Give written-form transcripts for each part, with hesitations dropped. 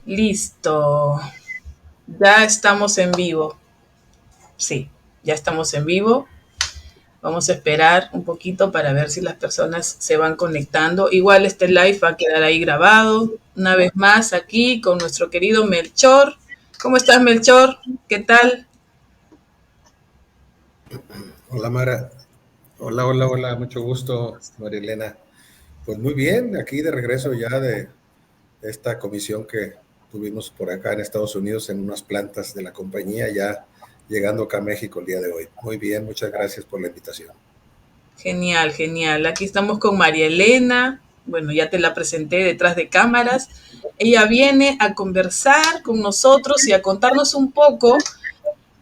Listo. Ya estamos en vivo. Sí, ya estamos en vivo. Vamos a esperar un poquito para ver si las personas se van conectando. Igual este live va a quedar ahí grabado. Una vez más aquí con nuestro querido Melchor. ¿Cómo estás, Melchor? ¿Qué tal? Hola Mara, hola, mucho gusto, María Elena. Pues muy bien, aquí de regreso ya de esta comisión que tuvimos por acá en Estados Unidos en unas plantas de la compañía, ya llegando acá a México el día de hoy. Muy bien, muchas gracias por la invitación. Genial, genial. Aquí estamos con María Elena. Bueno, ya te la presenté detrás de cámaras. Ella viene a conversar con nosotros y a contarnos un poco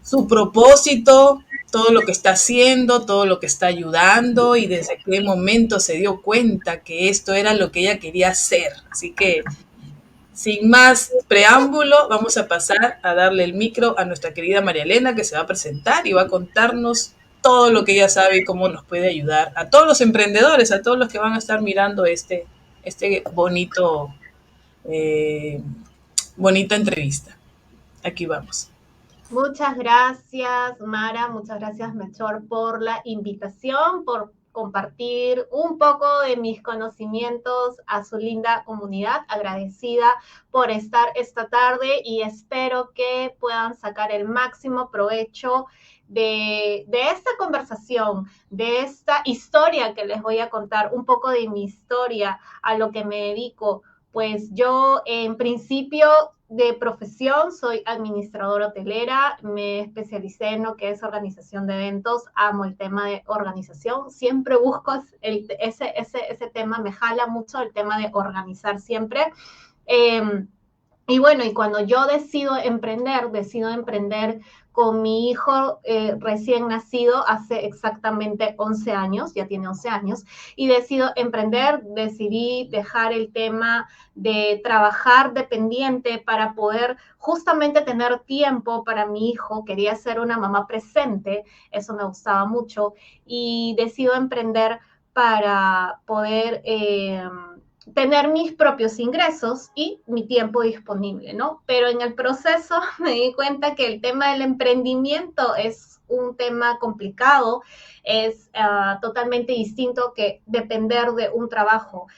su propósito, todo lo que está haciendo, todo lo que está ayudando y desde qué momento se dio cuenta que esto era lo que ella quería hacer. Así que, sin más preámbulo, vamos a pasar a darle el micro a nuestra querida María Elena, que se va a presentar y va a contarnos todo lo que ella sabe y cómo nos puede ayudar a todos los emprendedores, a todos los que van a estar mirando este bonito, eh, bonita entrevista. Aquí vamos. Muchas gracias, Mara, muchas gracias, Melchor, por la invitación, por compartir un poco de mis conocimientos a su linda comunidad. Agradecida por estar esta tarde y espero que puedan sacar el máximo provecho de esta conversación, de esta historia que les voy a contar, un poco de mi historia, a lo que me dedico. Pues yo en principio de profesión soy administradora hotelera, me especialicé en lo que es organización de eventos, amo el tema de organización, siempre busco ese tema, me jala mucho el tema de organizar siempre. Eh, y bueno, y cuando yo decido emprender con mi hijo recién nacido hace exactamente 11 años, ya tiene 11 años, y decido emprender, decidí dejar el tema de trabajar dependiente para poder justamente tener tiempo para mi hijo, quería ser una mamá presente, eso me gustaba mucho, y decido emprender para poder tener mis propios ingresos y mi tiempo disponible, ¿no? Pero en el proceso me di cuenta que el tema del emprendimiento es un tema complicado, es totalmente distinto que depender de un trabajo.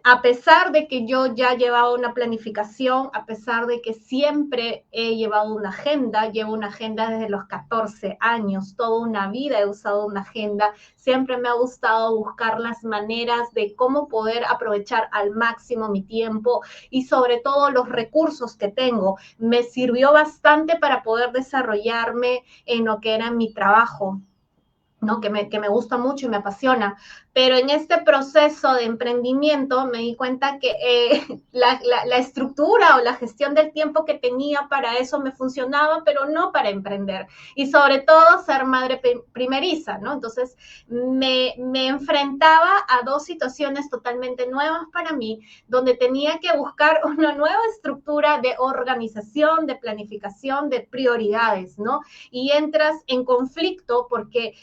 A pesar de que yo ya llevaba una planificación, a pesar de que siempre he llevado una agenda, llevo una agenda desde los 14 años, toda una vida he usado una agenda, siempre me ha gustado buscar las maneras de cómo poder aprovechar al máximo mi tiempo y sobre todo los recursos que tengo. Me sirvió bastante para poder desarrollarme en lo que era mi trabajo, ¿no? Que me gusta mucho y me apasiona. Pero en este proceso de emprendimiento me di cuenta que la estructura o la gestión del tiempo que tenía para eso me funcionaba, pero no para emprender. Y sobre todo ser madre primeriza, ¿no? Entonces me enfrentaba a dos situaciones totalmente nuevas para mí, donde tenía que buscar una nueva estructura de organización, de planificación, de prioridades, ¿no? Y entras en conflicto porque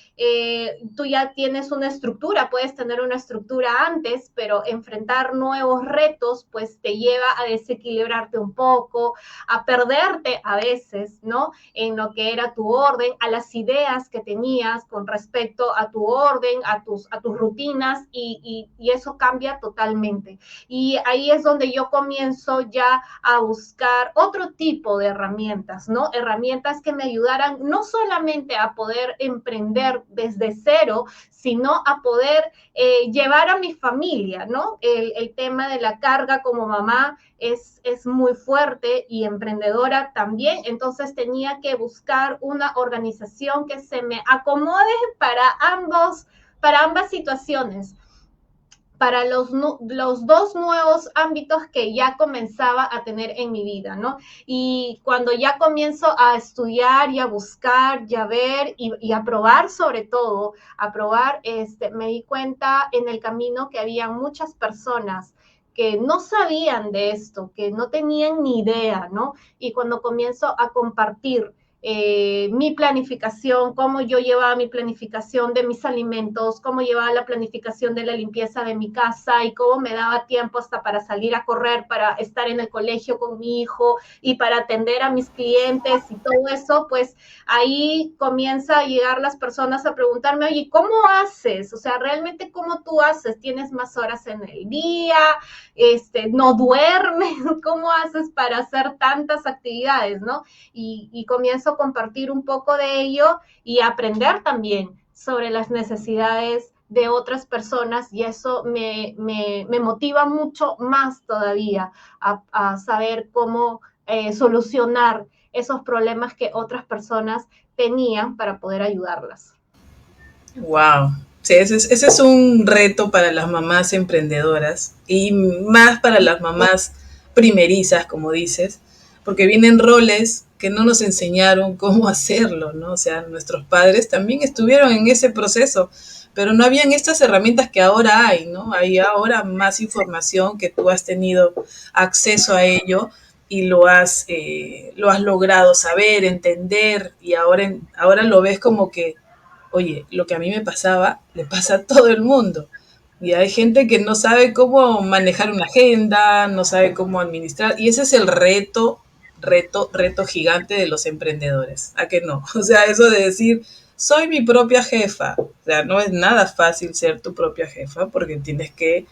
tú ya tienes una estructura, puedes tener una estructura antes, pero enfrentar nuevos retos pues te lleva a desequilibrarte un poco, a perderte a veces, ¿no? En lo que era tu orden, a las ideas que tenías con respecto a tu orden, a tus rutinas y eso cambia totalmente. Y ahí es donde yo comienzo ya a buscar otro tipo de herramientas, ¿no? Herramientas que me ayudaran no solamente a poder emprender desde cero, sino a poder llevar a mi familia, ¿no? El tema de la carga como mamá es muy fuerte y emprendedora también, entonces tenía que buscar una organización que se me acomode para ambas situaciones, para los dos nuevos ámbitos que ya comenzaba a tener en mi vida, ¿no? Y cuando ya comienzo a estudiar y a buscar y a ver y a probar sobre todo, a probar, me di cuenta en el camino que había muchas personas que no sabían de esto, que no tenían ni idea, ¿no? Y cuando comienzo a compartir mi planificación, cómo yo llevaba mi planificación de mis alimentos, cómo llevaba la planificación de la limpieza de mi casa y cómo me daba tiempo hasta para salir a correr, para estar en el colegio con mi hijo y para atender a mis clientes y todo eso, pues ahí comienza a llegar las personas a preguntarme, oye, ¿cómo haces? O sea, realmente ¿cómo tú haces? ¿Tienes más horas en el día? ¿No duermes? ¿Cómo haces para hacer tantas actividades, no? Y comienzo a compartir un poco de ello y aprender también sobre las necesidades de otras personas y eso me motiva mucho más todavía a saber cómo solucionar esos problemas que otras personas tenían para poder ayudarlas. Wow. Sí, ese es un reto para las mamás emprendedoras y más para las mamás primerizas, como dices, porque vienen roles que no nos enseñaron cómo hacerlo, ¿no? O sea, nuestros padres también estuvieron en ese proceso, pero no habían estas herramientas que ahora hay, ¿no? Hay ahora más información que tú has tenido acceso a ello y lo has logrado saber, entender y ahora lo ves como que oye, lo que a mí me pasaba, le pasa a todo el mundo. Y hay gente que no sabe cómo manejar una agenda, no sabe cómo administrar. Y ese es el reto gigante de los emprendedores. ¿A qué no? O sea, eso de decir, soy mi propia jefa. O sea, no es nada fácil ser tu propia jefa porque tienes que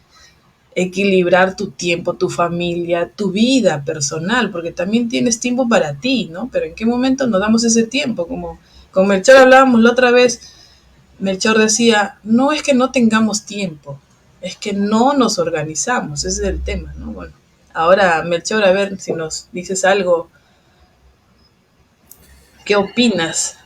equilibrar tu tiempo, tu familia, tu vida personal, porque también tienes tiempo para ti, ¿no? Pero ¿en qué momento nos damos ese tiempo? Como con Melchor hablábamos la otra vez, Melchor decía, no es que no tengamos tiempo, es que no nos organizamos, ese es el tema, ¿no? Bueno, ahora Melchor, a ver si nos dices algo, ¿qué opinas?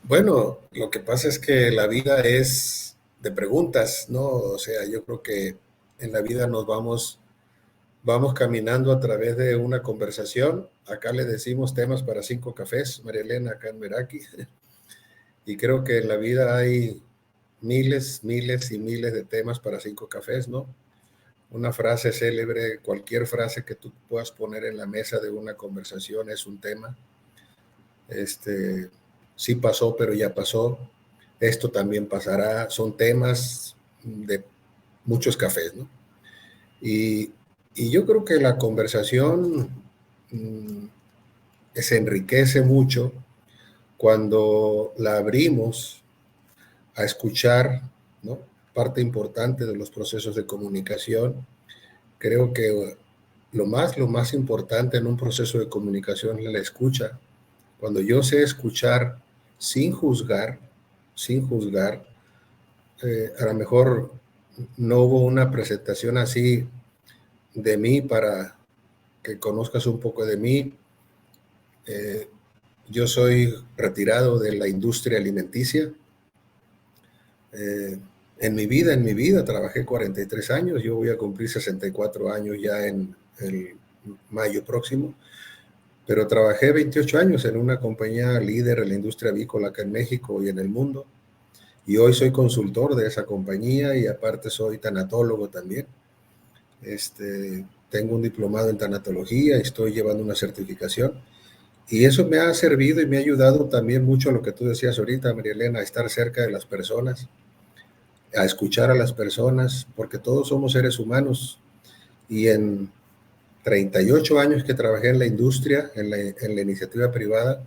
Bueno, lo que pasa es que la vida es de preguntas, ¿no? O sea, yo creo que en la vida vamos caminando a través de una conversación. Acá le decimos temas para 5 cafés, María Elena, acá en Meraki. Y creo que en la vida hay miles, miles y miles de temas para 5 cafés, ¿no? Una frase célebre, cualquier frase que tú puedas poner en la mesa de una conversación es un tema. Sí pasó, pero ya pasó. Esto también pasará. Son temas de muchos cafés, ¿no? Y yo creo que la conversación se enriquece mucho cuando la abrimos a escuchar, ¿no? Parte importante de los procesos de comunicación. Creo que lo más importante en un proceso de comunicación es la escucha. Cuando yo sé escuchar sin juzgar, a lo mejor no hubo una presentación así de mí para que conozcas un poco de mí. Yo soy retirado de la industria alimenticia. En mi vida trabajé 43 años, yo voy a cumplir 64 años ya en el mayo próximo, pero trabajé 28 años en una compañía líder en la industria avícola acá en México y en el mundo, y hoy soy consultor de esa compañía y aparte soy tanatólogo también. Tengo un diplomado en tanatología, estoy llevando una certificación, y eso me ha servido y me ha ayudado también mucho a lo que tú decías ahorita, María Elena, a estar cerca de las personas, a escuchar a las personas, porque todos somos seres humanos. Y en 38 años que trabajé en la industria, en la iniciativa privada,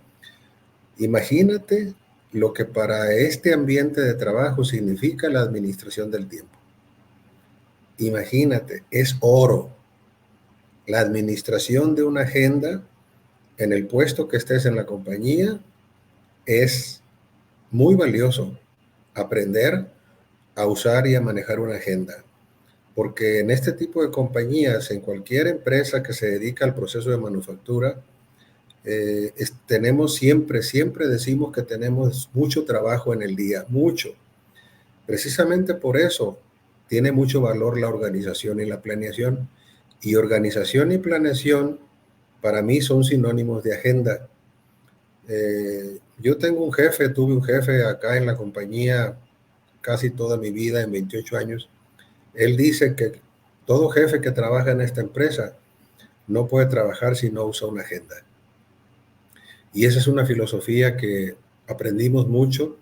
imagínate lo que para este ambiente de trabajo significa la administración del tiempo. Imagínate, es oro. La administración de una agenda en el puesto que estés en la compañía es muy valioso. Aprender a usar y a manejar una agenda. Porque en este tipo de compañías, en cualquier empresa que se dedica al proceso de manufactura, tenemos siempre decimos que tenemos mucho trabajo en el día, mucho. Precisamente por eso tiene mucho valor la organización y la planeación. Y organización y planeación para mí son sinónimos de agenda. Yo tuve un jefe acá en la compañía casi toda mi vida, en 28 años. Él dice que todo jefe que trabaja en esta empresa no puede trabajar si no usa una agenda. Y esa es una filosofía que aprendimos mucho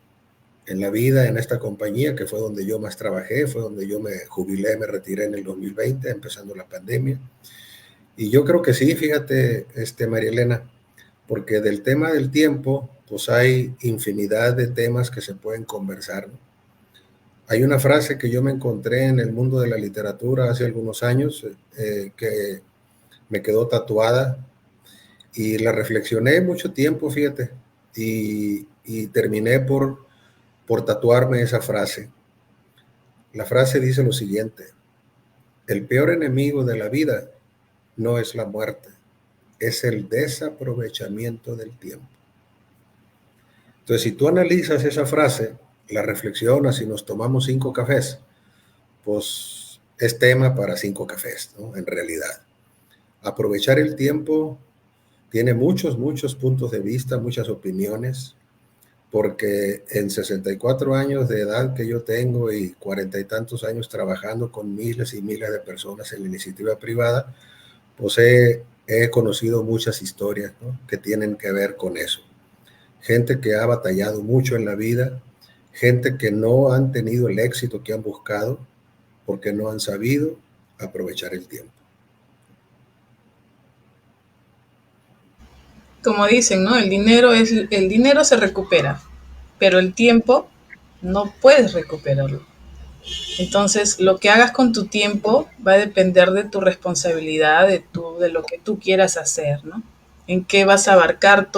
en la vida, en esta compañía, que fue donde yo más trabajé, fue donde yo me jubilé, me retiré en el 2020, empezando la pandemia. Y yo creo que sí, fíjate, María Elena, porque del tema del tiempo, pues hay infinidad de temas que se pueden conversar, ¿no? Hay una frase que yo me encontré en el mundo de la literatura hace algunos años, que me quedó tatuada y la reflexioné mucho tiempo, fíjate, y terminé por tatuarme esa frase. La frase dice lo siguiente: el peor enemigo de la vida no es la muerte, es el desaprovechamiento del tiempo. Entonces, si tú analizas esa frase, la reflexionas y nos tomamos 5 cafés, pues es tema para 5 cafés, ¿no? En realidad, aprovechar el tiempo tiene muchos puntos de vista, muchas opiniones, porque en 64 años de edad que yo tengo y 40 y tantos años trabajando con miles y miles de personas en la iniciativa privada, pues he conocido muchas historias, ¿no?, que tienen que ver con eso. Gente que ha batallado mucho en la vida, gente que no han tenido el éxito que han buscado porque no han sabido aprovechar el tiempo. Como dicen, ¿no? El dinero se recupera, pero el tiempo no puedes recuperarlo. Entonces, lo que hagas con tu tiempo va a depender de tu responsabilidad, de lo que tú quieras hacer, ¿no? En qué vas a abarcar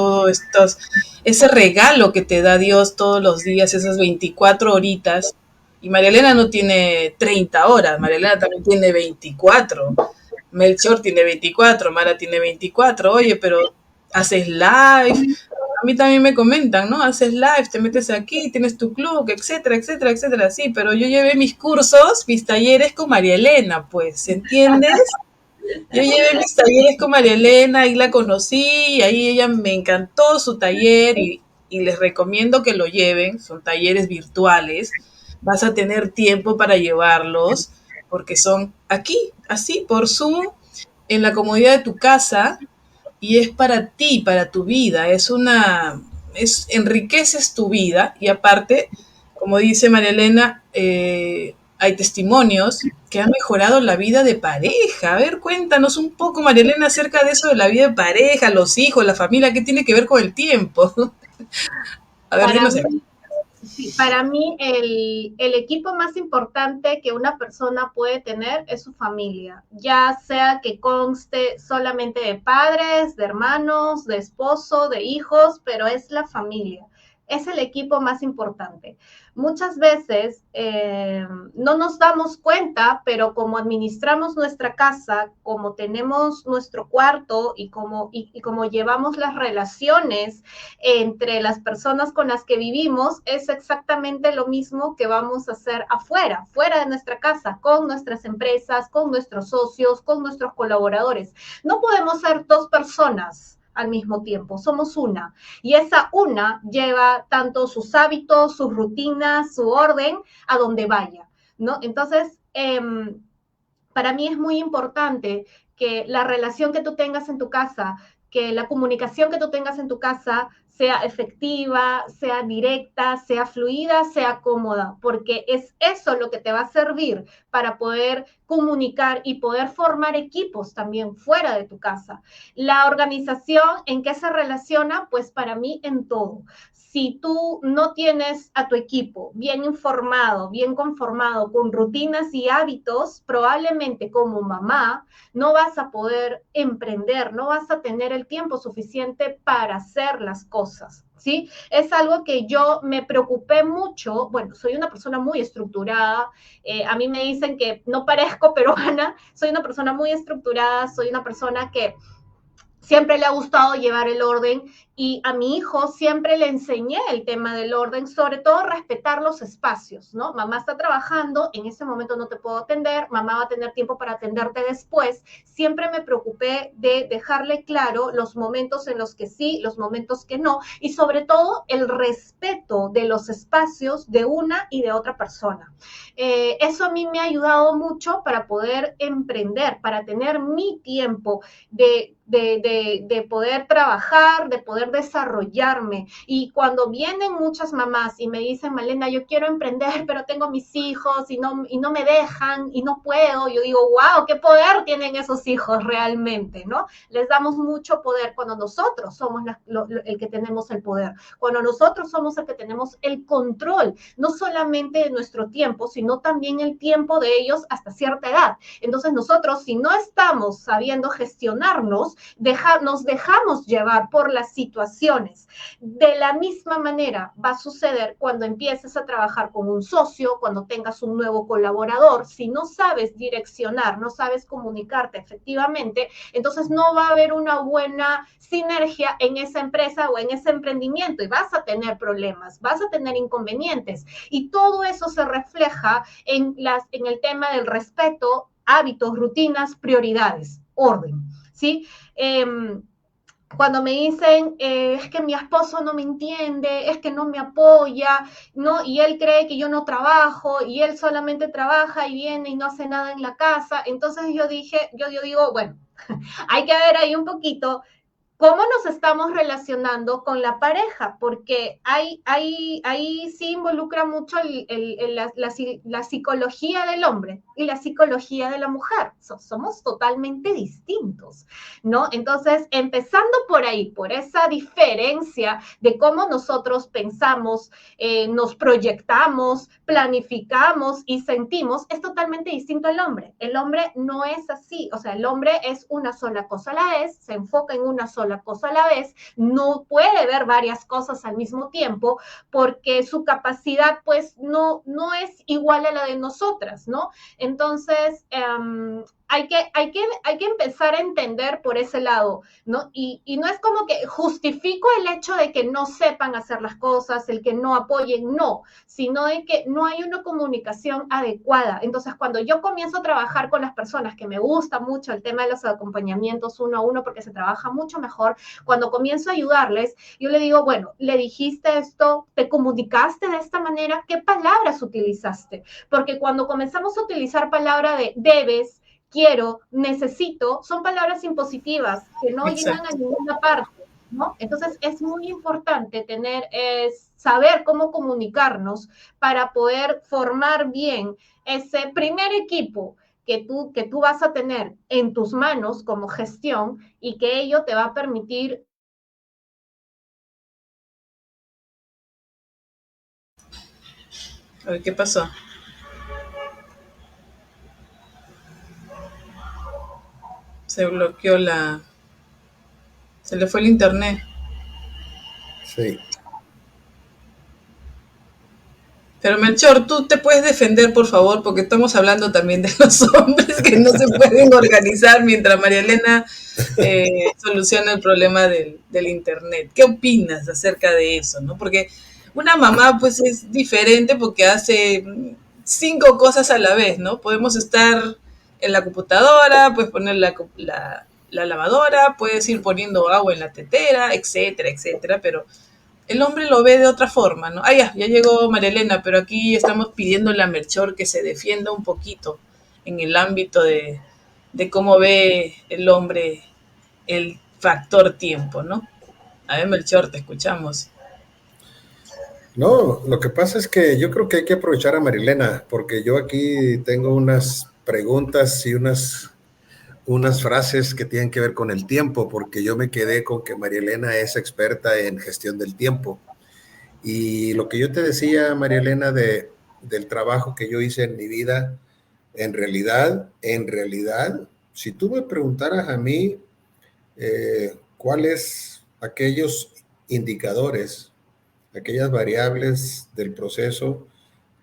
ese regalo que te da Dios todos los días, esas 24 horitas. Y María Elena no tiene 30 horas, María Elena también tiene 24. Melchor tiene 24, Mara tiene 24. Oye, pero haces live. A mí también me comentan, ¿no? Haces live, te metes aquí, tienes tu club, etcétera, etcétera, etcétera. Sí, pero yo llevé mis cursos, mis talleres con María Elena, pues, ¿entiendes? Yo llevé mis talleres con María Elena, ahí la conocí, y ahí ella me encantó su taller y les recomiendo que lo lleven, son talleres virtuales, vas a tener tiempo para llevarlos, porque son aquí, así, por Zoom, en la comodidad de tu casa, y es para ti, para tu vida, enriqueces tu vida, y aparte, como dice María Elena, hay testimonios que han mejorado la vida de pareja. A ver, cuéntanos un poco, María Elena, acerca de eso de la vida de pareja, los hijos, la familia, ¿qué tiene que ver con el tiempo? A ver, Para dinos. mí, sí, para mí el equipo más importante que una persona puede tener es su familia, ya sea que conste solamente de padres, de hermanos, de esposo, de hijos, pero es la familia. Es el equipo más importante. Muchas veces no nos damos cuenta, pero como administramos nuestra casa, como tenemos nuestro cuarto y como llevamos las relaciones entre las personas con las que vivimos, es exactamente lo mismo que vamos a hacer afuera, fuera de nuestra casa, con nuestras empresas, con nuestros socios, con nuestros colaboradores. No podemos ser 2 personas al mismo tiempo, somos una. Y esa una lleva tanto sus hábitos, sus rutinas, su orden, a donde vaya, ¿no? Entonces, para mí es muy importante que la relación que tú tengas en tu casa, que la comunicación que tú tengas en tu casa sea efectiva, sea directa, sea fluida, sea cómoda, porque es eso lo que te va a servir para poder comunicar y poder formar equipos también fuera de tu casa. La organización, ¿en qué se relaciona? Pues para mí en todo. Si tú no tienes a tu equipo bien informado, bien conformado, con rutinas y hábitos, probablemente como mamá no vas a poder emprender, no vas a tener el tiempo suficiente para hacer las cosas, ¿sí? Es algo que yo me preocupé mucho. Bueno, soy una persona muy estructurada. A mí me dicen que no parezco peruana. Soy una persona muy estructurada, soy una persona que siempre le ha gustado llevar el orden, y a mi hijo siempre le enseñé el tema del orden, sobre todo respetar los espacios, ¿no? Mamá está trabajando, en ese momento no te puedo atender, mamá va a tener tiempo para atenderte después. Siempre me preocupé de dejarle claro los momentos en los que sí, los momentos que no, y sobre todo el respeto de los espacios de una y de otra persona. Eso a mí me ha ayudado mucho para poder emprender, para tener mi tiempo de de poder trabajar, de poder desarrollarme. Y cuando vienen muchas mamás y me dicen, Malena, yo quiero emprender, pero tengo mis hijos y no me dejan y no puedo, yo digo, wow, qué poder tienen esos hijos realmente, ¿no? Les damos mucho poder cuando nosotros somos el que tenemos el poder, cuando nosotros somos el que tenemos el control, no solamente de nuestro tiempo, sino también el tiempo de ellos hasta cierta edad. Entonces nosotros, si no estamos sabiendo gestionarnos, nos dejamos llevar por las situaciones. De la misma manera va a suceder cuando empieces a trabajar con un socio, cuando tengas un nuevo colaborador. Si no sabes direccionar, no sabes comunicarte efectivamente, entonces no va a haber una buena sinergia en esa empresa o en ese emprendimiento y vas a tener problemas, vas a tener inconvenientes. Y todo eso se refleja en el tema del respeto, hábitos, rutinas, prioridades, orden, ¿sí? Cuando me dicen, es que mi esposo no me entiende, es que no me apoya, ¿no? Y él cree que yo no trabajo, y él solamente trabaja y viene y no hace nada en la casa. Entonces yo digo, bueno, hay que ver ahí un poquito cómo nos estamos relacionando con la pareja, porque ahí sí involucra mucho la psicología del hombre y la psicología de la mujer. Somos totalmente distintos, ¿no? Entonces, empezando por ahí, por esa diferencia de cómo nosotros pensamos, nos proyectamos, planificamos y sentimos, es totalmente distinto al hombre. El hombre no es así, o sea, el hombre es una sola cosa a la vez, se enfoca en una sola cosa a la vez, no puede ver varias cosas al mismo tiempo porque su capacidad pues no es igual a la de nosotras, ¿no? Entonces, hay que empezar a entender por ese lado, ¿no? Y no es como que justifico el hecho de que no sepan hacer las cosas, el que no apoyen, no, sino de que no hay una comunicación adecuada. Entonces, cuando yo comienzo a trabajar con las personas, que me gusta mucho el tema de los acompañamientos uno a uno porque se trabaja mucho mejor, cuando comienzo a ayudarles, yo le digo, bueno, le dijiste esto, te comunicaste de esta manera, ¿qué palabras utilizaste? Porque cuando comenzamos a utilizar palabra de debes, quiero, necesito, son palabras impositivas que no llegan a ninguna parte, ¿no? Entonces es muy importante saber cómo comunicarnos para poder formar bien ese primer equipo que tú vas a tener en tus manos como gestión y que ello te va a permitir. A ver, ¿qué pasó? Se bloqueó se le fue el internet. Sí. Pero Melchor, tú te puedes defender, por favor, porque estamos hablando también de los hombres que no se pueden organizar mientras María Elena soluciona el problema del internet. ¿Qué opinas acerca de eso, no? Porque una mamá, pues, es diferente porque hace 5 cosas a la vez, ¿no? Podemos estar en la computadora, puedes poner la lavadora, puedes ir poniendo agua en la tetera, etcétera, etcétera, pero el hombre lo ve de otra forma, ¿no? Ah, ya llegó María Elena, pero aquí estamos pidiéndole a Melchor que se defienda un poquito en el ámbito de cómo ve el hombre el factor tiempo, ¿no? A ver, Melchor, te escuchamos. No, lo que pasa es que yo creo que hay que aprovechar a Marilena, porque yo aquí tengo unas preguntas y unas frases que tienen que ver con el tiempo, porque yo me quedé con que María Elena es experta en gestión del tiempo. Y lo que yo te decía, María Elena, del trabajo que yo hice en mi vida, en realidad, si tú me preguntaras a mí cuáles aquellos indicadores, aquellas variables del proceso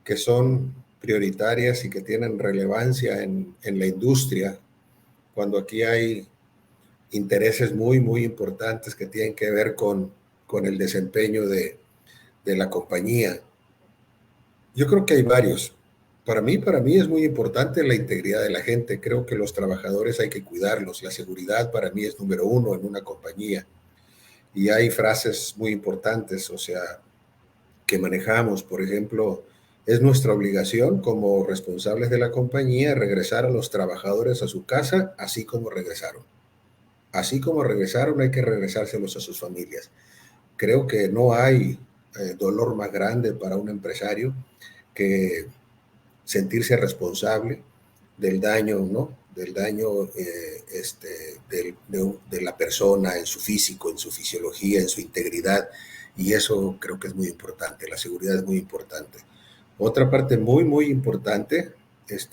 que son prioritarias y que tienen relevancia en la industria, cuando aquí hay intereses muy, muy importantes que tienen que ver con el desempeño de la compañía. Yo creo que hay varios. Para mí es muy importante la integridad de la gente. Creo que los trabajadores hay que cuidarlos. La seguridad para mí es número 1 en una compañía. Y hay frases muy importantes, o sea, que manejamos. Por ejemplo, es nuestra obligación como responsables de la compañía regresar a los trabajadores a su casa así como regresaron. así como regresaron, hay que regresárselos a sus familias. Creo que no hay dolor más grande para un empresario que sentirse responsable del daño, ¿no? Del daño de la persona en su físico, en su fisiología, en su integridad, y eso creo que es muy importante. La seguridad es muy importante. Otra parte muy, muy importante,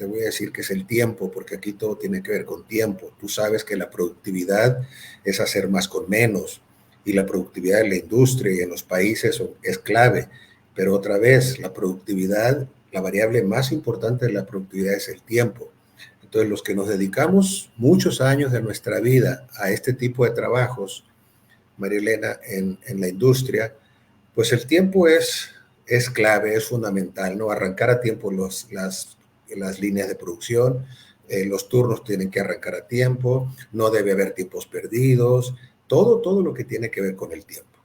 voy a decir que es el tiempo, porque aquí todo tiene que ver con tiempo. Tú sabes que la productividad es hacer más con menos, y la productividad en la industria y en los países es clave, pero otra vez, la productividad, la variable más importante de la productividad es el tiempo. Entonces, los que nos dedicamos muchos años de nuestra vida a este tipo de trabajos, María Elena, en la industria, pues el tiempo es clave, es fundamental, ¿no? Arrancar a tiempo las líneas de producción, los turnos tienen que arrancar a tiempo, no debe haber tiempos perdidos, todo lo que tiene que ver con el tiempo.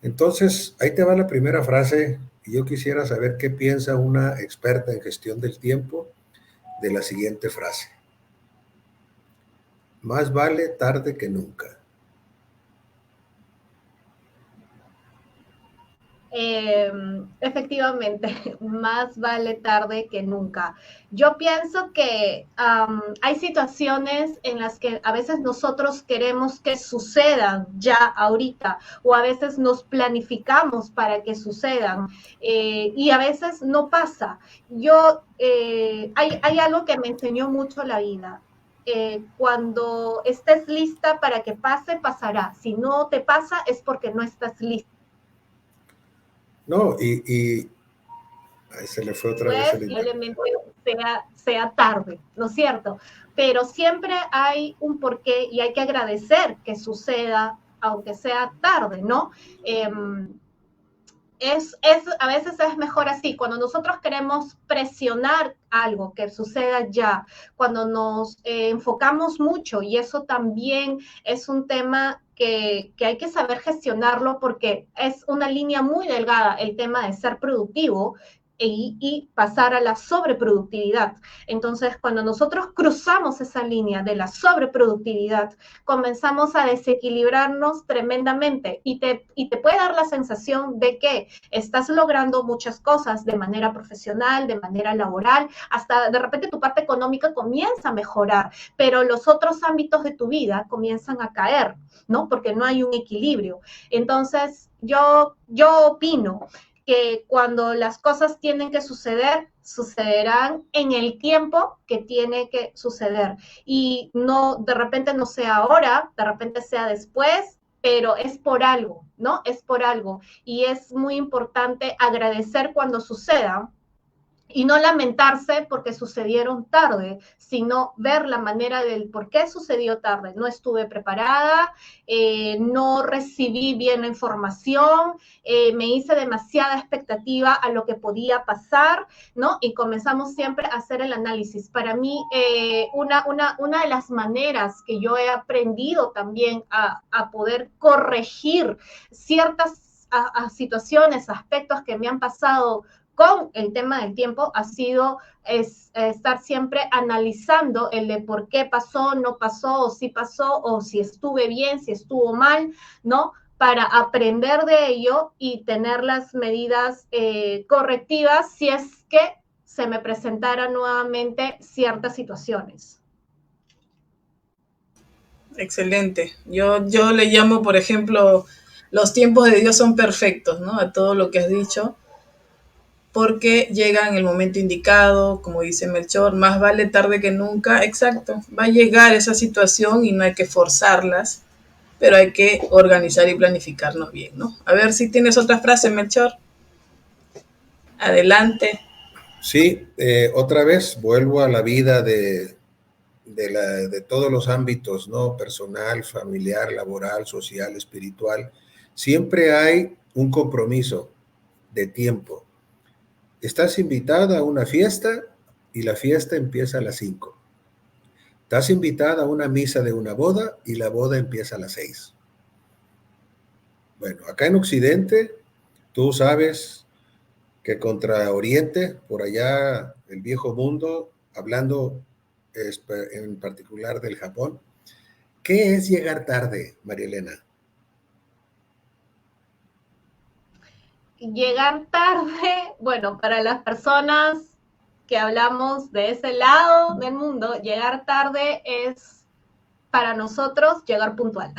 Entonces, ahí te va la primera frase, y yo quisiera saber qué piensa una experta en gestión del tiempo de la siguiente frase. Más vale tarde que nunca. Efectivamente, más vale tarde que nunca. Yo pienso que hay situaciones en las que a veces nosotros queremos que sucedan ya ahorita, o a veces nos planificamos para que sucedan, y a veces no pasa. Hay algo que me enseñó mucho la vida. Cuando estés lista para que pase, pasará. Si no te pasa, es porque no estás lista. No, ahí se le fue otra vez el Probablemente sea tarde, ¿no es cierto? Pero siempre hay un porqué y hay que agradecer que suceda, aunque sea tarde, ¿no? A veces es mejor así, cuando nosotros queremos presionar algo que suceda ya, cuando nos enfocamos mucho, y eso también es un tema que hay que saber gestionarlo porque es una línea muy delgada el tema de ser productivo y pasar a la sobreproductividad. Entonces, cuando nosotros cruzamos esa línea de la sobreproductividad, comenzamos a desequilibrarnos tremendamente y te puede dar la sensación de que estás logrando muchas cosas de manera profesional, de manera laboral, hasta de repente tu parte económica comienza a mejorar, pero los otros ámbitos de tu vida comienzan a caer, ¿no? Porque no hay un equilibrio. Entonces, yo opino que cuando las cosas tienen que suceder, sucederán en el tiempo que tiene que suceder. Y no, de repente no sea ahora, de repente sea después, pero es por algo, ¿no? Es por algo. Y es muy importante agradecer cuando suceda, y no lamentarse porque sucedieron tarde, sino ver la manera del por qué sucedió tarde. No estuve preparada, no recibí bien la información, me hice demasiada expectativa a lo que podía pasar, ¿no? Y comenzamos siempre a hacer el análisis. Para mí, una de las maneras que yo he aprendido también a poder corregir ciertas situaciones, aspectos que me han pasado con el tema del tiempo ha sido estar siempre analizando el de por qué pasó, no pasó, o si pasó, o si estuve bien, si estuvo mal, ¿no? Para aprender de ello y tener las medidas correctivas si es que se me presentaran nuevamente ciertas situaciones. Excelente. Yo le llamo, por ejemplo, los tiempos de Dios son perfectos, ¿no? A todo lo que has dicho, porque llega en el momento indicado, como dice Melchor, más vale tarde que nunca. Exacto, va a llegar esa situación y no hay que forzarlas, pero hay que organizar y planificarnos bien, ¿no? A ver si tienes otra frase, Melchor. Adelante. Sí, otra vez vuelvo a la vida de todos los ámbitos, ¿no? Personal, familiar, laboral, social, espiritual. Siempre hay un compromiso de tiempo. Estás invitada a una fiesta y la fiesta empieza a las 5. Estás invitada a una misa de una boda y la boda empieza a las 6. Bueno, acá en Occidente, tú sabes que contra Oriente, por allá el viejo mundo, hablando en particular del Japón, ¿Qué es llegar tarde, María Elena? Llegar tarde, bueno, para las personas que hablamos de ese lado del mundo, llegar tarde es para nosotros llegar puntual.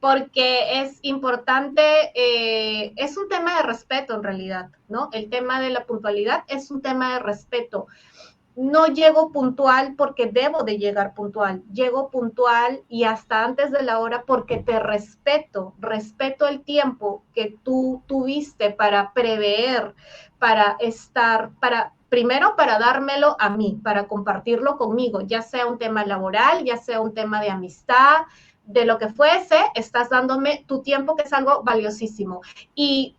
Porque es importante, es un tema de respeto en realidad, ¿no? El tema de la puntualidad es un tema de respeto. No llego puntual porque debo de llegar puntual, llego puntual y hasta antes de la hora porque te respeto, respeto el tiempo que tú tuviste para prever, para estar, para primero para dármelo a mí, para compartirlo conmigo, ya sea un tema laboral, ya sea un tema de amistad, de lo que fuese, estás dándome tu tiempo, que es algo valiosísimo. Y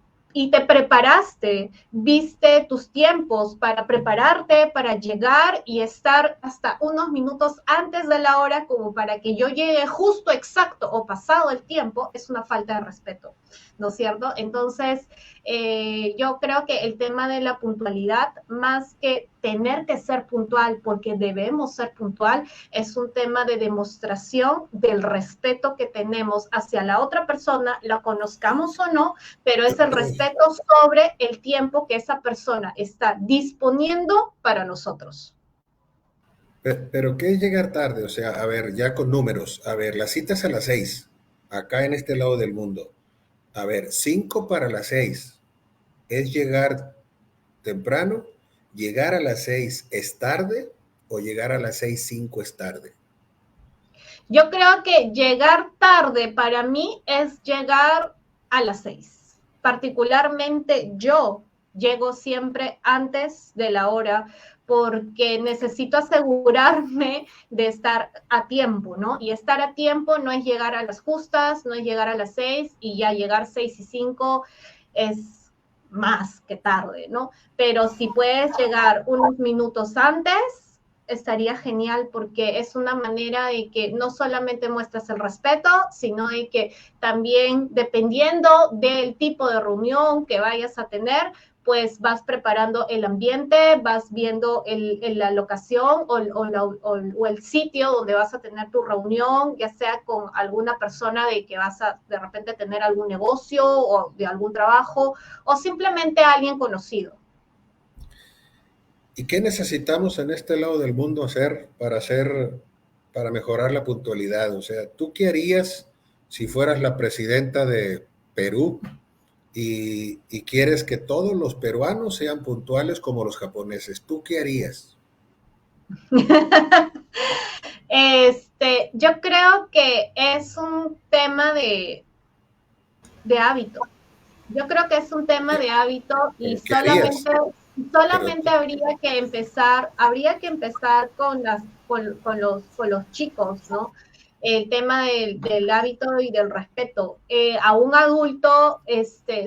te preparaste, viste tus tiempos para prepararte, para llegar y estar hasta unos minutos antes de la hora como para que yo llegue justo exacto o pasado el tiempo, es una falta de respeto, ¿no es cierto? Entonces, yo creo que el tema de la puntualidad, más que tener que ser puntual porque debemos ser puntual, es un tema de demostración del respeto que tenemos hacia la otra persona, la conozcamos o no, pero es el respeto sobre el tiempo que esa persona está disponiendo para nosotros. Pero ¿qué es llegar tarde? O sea, a ver, ya con números. A ver, las citas a las 6, acá en este lado del mundo. A ver, 5 para las 6 es llegar temprano. ¿Llegar a las 6 es tarde o llegar a las 6:05 es tarde? Yo creo que llegar tarde para mí es llegar a las 6. Particularmente yo llego siempre antes de la hora porque necesito asegurarme de estar a tiempo, ¿no? Y estar a tiempo no es llegar a las justas, no es llegar a las 6 y ya llegar 6:05 es más que tarde, ¿no? Pero si puedes llegar unos minutos antes, estaría genial porque es una manera de que no solamente muestras el respeto, sino de que también dependiendo del tipo de reunión que vayas a tener, pues vas preparando el ambiente, vas viendo la locación o el sitio donde vas a tener tu reunión, ya sea con alguna persona de que vas a de repente tener algún negocio o de algún trabajo o simplemente alguien conocido. ¿Y qué necesitamos en este lado del mundo para mejorar la puntualidad? O sea, ¿tú qué harías si fueras la presidenta de Perú y quieres que todos los peruanos sean puntuales como los japoneses? ¿Tú qué harías? Yo creo que es un tema de hábito. Yo creo que es un tema de hábito y ¿Pero qué harías? Pero, solamente habría que empezar con los chicos, ¿no? El tema del hábito y del respeto. A un adulto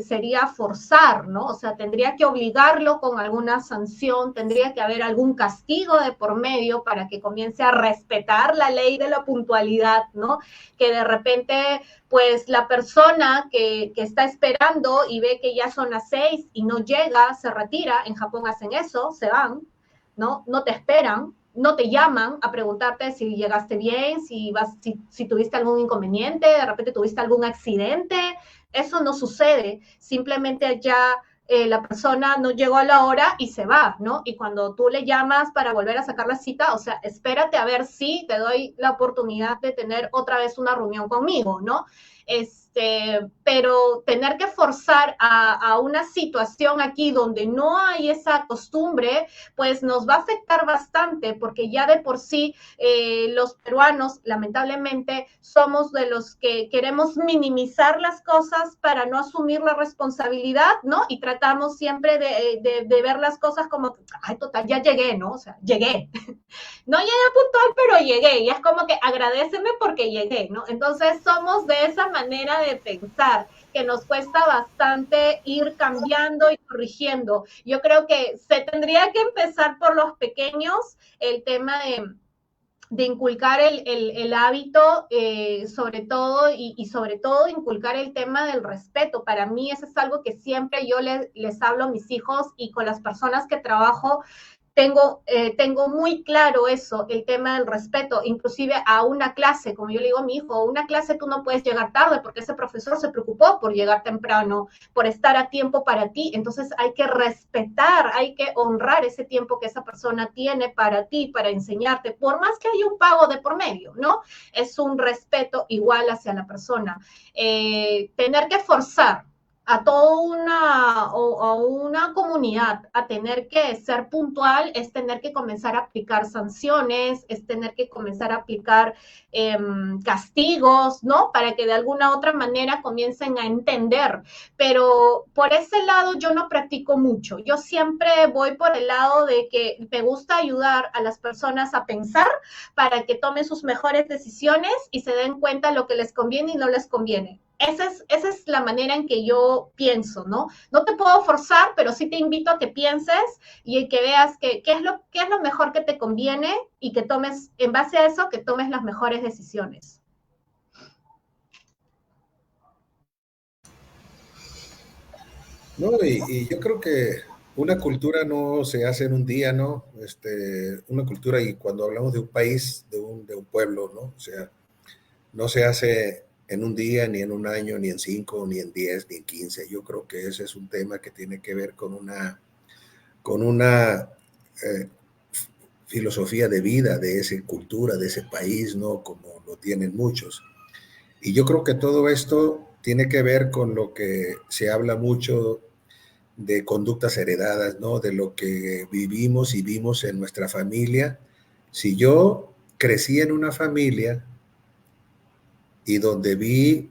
sería forzar, ¿no? O sea, tendría que obligarlo con alguna sanción, tendría que haber algún castigo de por medio para que comience a respetar la ley de la puntualidad, ¿no? Que de repente pues la persona que está esperando y ve que ya son las 6 y no llega, se retira, en Japón hacen eso, se van, ¿no? No te esperan, no te llaman a preguntarte si llegaste bien, si tuviste algún inconveniente, de repente tuviste algún accidente, eso no sucede, simplemente ya la persona no llegó a la hora y se va, ¿no? Y cuando tú le llamas para volver a sacar la cita, o sea, espérate a ver si te doy la oportunidad de tener otra vez una reunión conmigo, ¿no? Pero tener que forzar a una situación aquí donde no hay esa costumbre, pues nos va a afectar bastante, porque ya de por sí los peruanos, lamentablemente, somos de los que queremos minimizar las cosas para no asumir la responsabilidad, ¿no? Y tratamos siempre de ver las cosas como, ay, total, ya llegué, ¿no? O sea, llegué. No llegué puntual, pero llegué. Y es como que agradéceme porque llegué, ¿no? Entonces somos de esa manera de pensar que nos cuesta bastante ir cambiando y corrigiendo. Yo creo que se tendría que empezar por los pequeños, el tema de inculcar el hábito, sobre todo, y sobre todo inculcar el tema del respeto. Para mí eso es algo que siempre yo les hablo a mis hijos y con las personas que trabajo, tengo muy claro eso, el tema del respeto, inclusive a una clase, como yo le digo a mi hijo, a una clase tú no puedes llegar tarde porque ese profesor se preocupó por llegar temprano, por estar a tiempo para ti, entonces hay que respetar, hay que honrar ese tiempo que esa persona tiene para ti, para enseñarte, por más que haya un pago de por medio, ¿no? Es un respeto igual hacia la persona. Tener que forzar a toda una comunidad a tener que ser puntual es tener que comenzar a aplicar sanciones, es tener que comenzar a aplicar castigos, ¿no? Para que de alguna otra manera comiencen a entender. Pero por ese lado yo no practico mucho. Yo siempre voy por el lado de que me gusta ayudar a las personas a pensar para que tomen sus mejores decisiones y se den cuenta lo que les conviene y no les conviene. Esa es la manera en que yo pienso, ¿no? No te puedo forzar, pero sí te invito a que pienses y que veas qué es lo mejor que te conviene y que tomes, en base a eso, que tomes las mejores decisiones. No, y yo creo que una cultura no se hace en un día, ¿no? Una cultura, y cuando hablamos de un país, de un pueblo, ¿no? O sea, no se hace en un día, ni en un año, ni en 5, ni en 10, ni en 15. Yo creo que ese es un tema que tiene que ver con una filosofía de vida de esa cultura, de ese país, ¿no? Como lo tienen muchos. Y yo creo que todo esto tiene que ver con lo que se habla mucho de conductas heredadas, ¿no? De lo que vivimos y vimos en nuestra familia. Si yo crecí en una familia y donde vi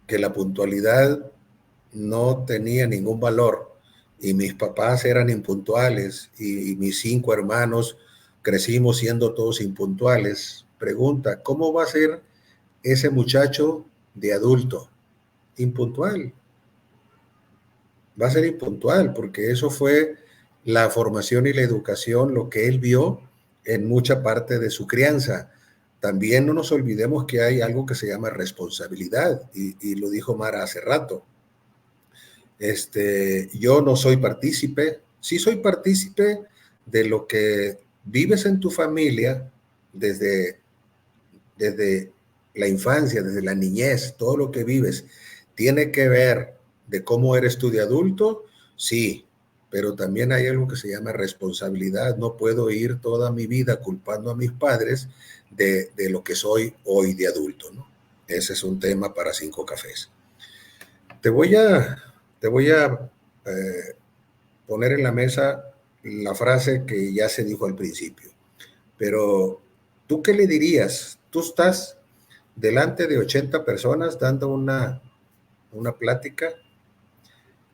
que la puntualidad no tenía ningún valor y mis papás eran impuntuales y mis 5 hermanos crecimos siendo todos impuntuales, pregunta, ¿cómo va a ser ese muchacho de adulto? Impuntual. Va a ser impuntual porque eso fue la formación y la educación, lo que él vio en mucha parte de su crianza. También no nos olvidemos que hay algo que se llama responsabilidad y lo dijo Mara hace rato. Yo no soy partícipe, sí soy partícipe de lo que vives en tu familia desde la infancia, desde la niñez, todo lo que vives tiene que ver de cómo eres tú de adulto, sí, pero también hay algo que se llama responsabilidad. No puedo ir toda mi vida culpando a mis padres de lo que soy hoy de adulto, ¿no? Ese es un tema para 5 cafés. Te voy a poner en la mesa la frase que ya se dijo al principio, pero ¿tú qué le dirías? Tú estás delante de 80 personas dando una plática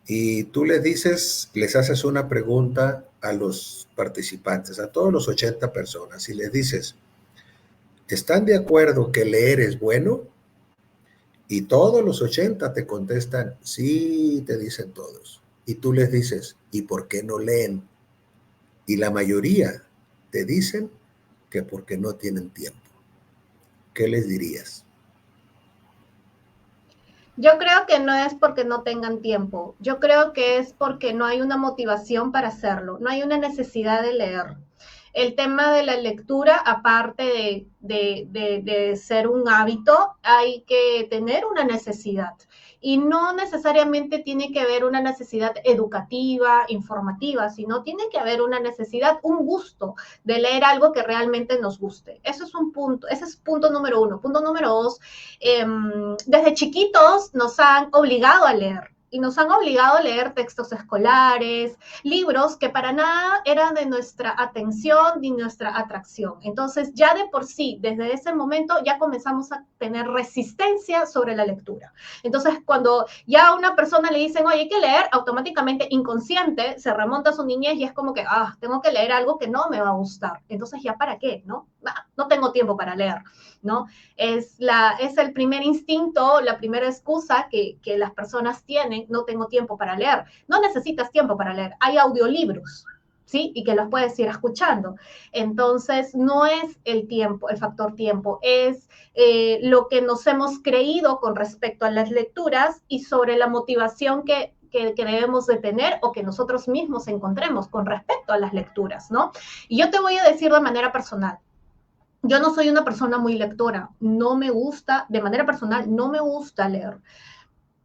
y tú les haces una pregunta a los participantes, a todos los 80 personas, y les dices, ¿están de acuerdo que leer es bueno? Y todos los 80 te contestan, sí, te dicen todos. Y tú les dices, ¿y por qué no leen? Y la mayoría te dicen que porque no tienen tiempo. ¿Qué les dirías? Yo creo que no es porque no tengan tiempo, yo creo que es porque no hay una motivación para hacerlo, no hay una necesidad de leer. El tema de la lectura, aparte de ser un hábito, hay que tener una necesidad. Y no necesariamente tiene que haber una necesidad educativa, informativa, sino tiene que haber una necesidad, un gusto de leer algo que realmente nos guste. Eso es un punto, ese es punto número 1. Punto número 2, desde chiquitos nos han obligado a leer y nos han obligado a leer textos escolares, libros que para nada eran de nuestra atención ni nuestra atracción. Entonces, ya de por sí, desde ese momento, ya comenzamos a tener resistencia sobre la lectura. Entonces, cuando ya a una persona le dicen, oye, hay que leer, automáticamente inconsciente se remonta a su niñez y es como que, tengo que leer algo que no me va a gustar. Entonces, ¿ya para qué? No tengo tiempo para leer, ¿no? Es el primer instinto, la primera excusa que las personas tienen, no tengo tiempo para leer. No necesitas tiempo para leer, hay audiolibros, ¿sí? Y que los puedes ir escuchando. Entonces, no es el tiempo, el factor tiempo, es lo que nos hemos creído con respecto a las lecturas y sobre la motivación que que debemos de tener o que nosotros mismos encontremos con respecto a las lecturas, ¿no? Y yo te voy a decir de manera personal, yo no soy una persona muy lectora, no me gusta, de manera personal, no me gusta leer,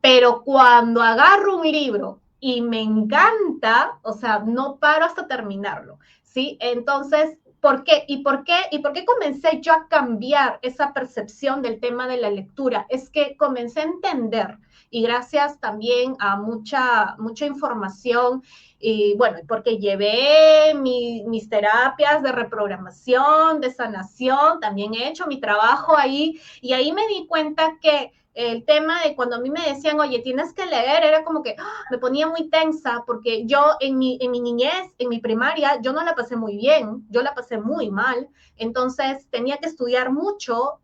pero cuando agarro un libro y me encanta, o sea, no paro hasta terminarlo, ¿sí? Entonces, ¿por qué? ¿Y por qué? ¿Y por qué comencé yo a cambiar esa percepción del tema de la lectura? Es que comencé a entender, y gracias también a mucha información, y bueno, porque llevé mis terapias de reprogramación, de sanación, también he hecho mi trabajo ahí, y ahí me di cuenta que el tema de cuando a mí me decían, oye, tienes que leer, era como que me ponía muy tensa, porque yo en mi niñez, en mi primaria, yo no la pasé muy bien, yo la pasé muy mal, entonces tenía que estudiar mucho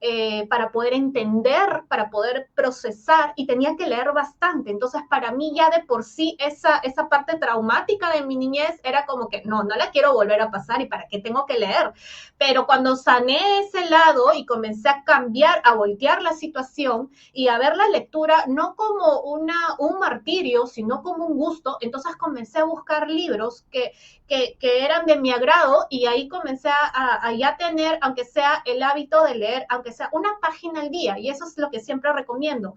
para poder entender, para poder procesar, y tenía que leer bastante, entonces para mí ya de por sí esa parte traumática de mi niñez era como que no la quiero volver a pasar, y para qué tengo que leer, pero cuando sané ese lado y comencé a cambiar, a voltear la situación, y a ver la lectura no como un martirio, sino como un gusto, entonces comencé a buscar libros que eran de mi agrado, y ahí comencé a ya tener, aunque sea el hábito de leer, aunque sea una página al día, y eso es lo que siempre recomiendo.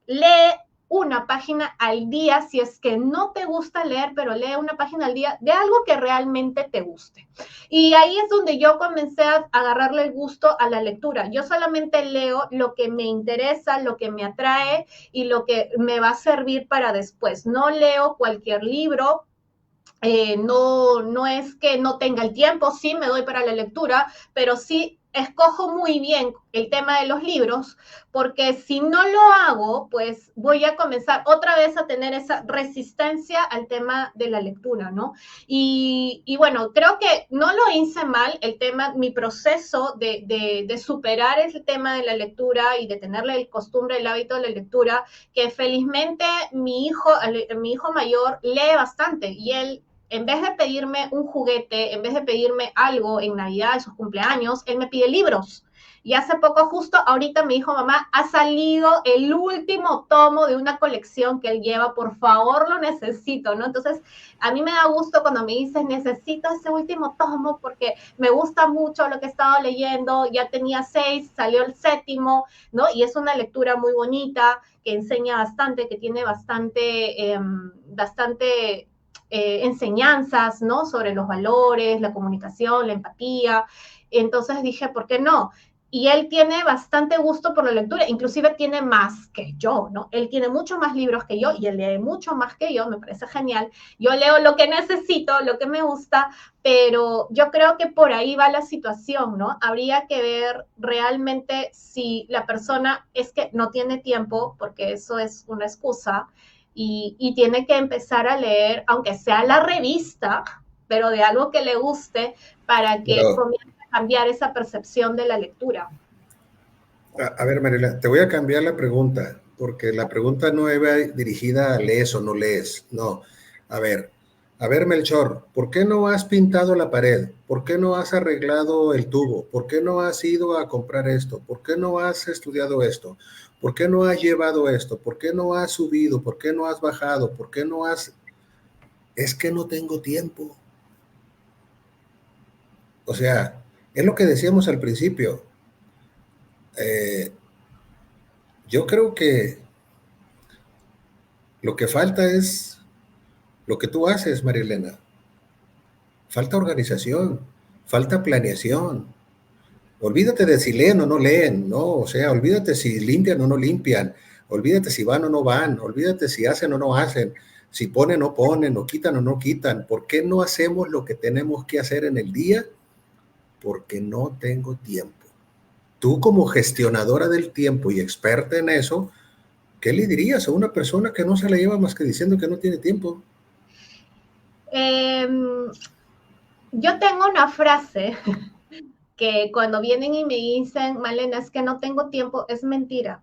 Lee una página al día, si es que no te gusta leer, pero lee una página al día de algo que realmente te guste. Y ahí es donde yo comencé a agarrarle el gusto a la lectura. Yo solamente leo lo que me interesa, lo que me atrae y lo que me va a servir para después. No leo cualquier libro. No es que no tenga el tiempo, sí me doy para la lectura, pero sí escojo muy bien el tema de los libros, porque si no lo hago, pues voy a comenzar otra vez a tener esa resistencia al tema de la lectura, ¿no? Y bueno, creo que no lo hice mal, el tema, mi proceso de superar el tema de la lectura y de tenerle el costumbre, el hábito de la lectura, que felizmente mi hijo mayor lee bastante, y él, en vez de pedirme un juguete, en vez de pedirme algo en Navidad, en sus cumpleaños, él me pide libros. Y hace poco, justo ahorita me dijo, mamá, ha salido el último tomo de una colección que él lleva, por favor, lo necesito, ¿no? Entonces, a mí me da gusto cuando me dices, necesito ese último tomo porque me gusta mucho lo que he estado leyendo, ya tenía 6, salió el 7º, ¿no? Y es una lectura muy bonita, que enseña bastante, que tiene bastante enseñanzas, ¿no? Sobre los valores, la comunicación, la empatía. Entonces dije, ¿por qué no? Y él tiene bastante gusto por la lectura, inclusive tiene más que yo, ¿no? Él tiene mucho más libros que yo y él lee mucho más que yo, me parece genial. Yo leo lo que necesito, lo que me gusta, pero yo creo que por ahí va la situación, ¿no? Habría que ver realmente si la persona es que no tiene tiempo, porque eso es una excusa, y tiene que empezar a leer, aunque sea la revista, pero de algo que le guste, para que comience a cambiar esa percepción de la lectura. A ver, Mariela, te voy a cambiar la pregunta, porque la pregunta no iba dirigida a lees o no lees, no. A ver, Melchor, ¿por qué no has pintado la pared? ¿Por qué no has arreglado el tubo? ¿Por qué no has ido a comprar esto? ¿Por qué no has estudiado esto? ¿Por qué no has llevado esto? ¿Por qué no has subido? ¿Por qué no has bajado? ¿Por qué no has...? Es que no tengo tiempo. O sea, es lo que decíamos al principio. Yo creo que lo que falta es lo que tú haces, María Elena. Falta organización, falta planeación. Olvídate de si leen o no leen, ¿no? O sea, olvídate si limpian o no limpian, olvídate si van o no van, olvídate si hacen o no hacen, si ponen o ponen, o quitan o no quitan. ¿Por qué no hacemos lo que tenemos que hacer en el día? Porque no tengo tiempo. Tú, como gestionadora del tiempo y experta en eso, ¿qué le dirías a una persona que no se la lleva más que diciendo que no tiene tiempo? Yo tengo una frase que cuando vienen y me dicen, Malena, es que no tengo tiempo, es mentira.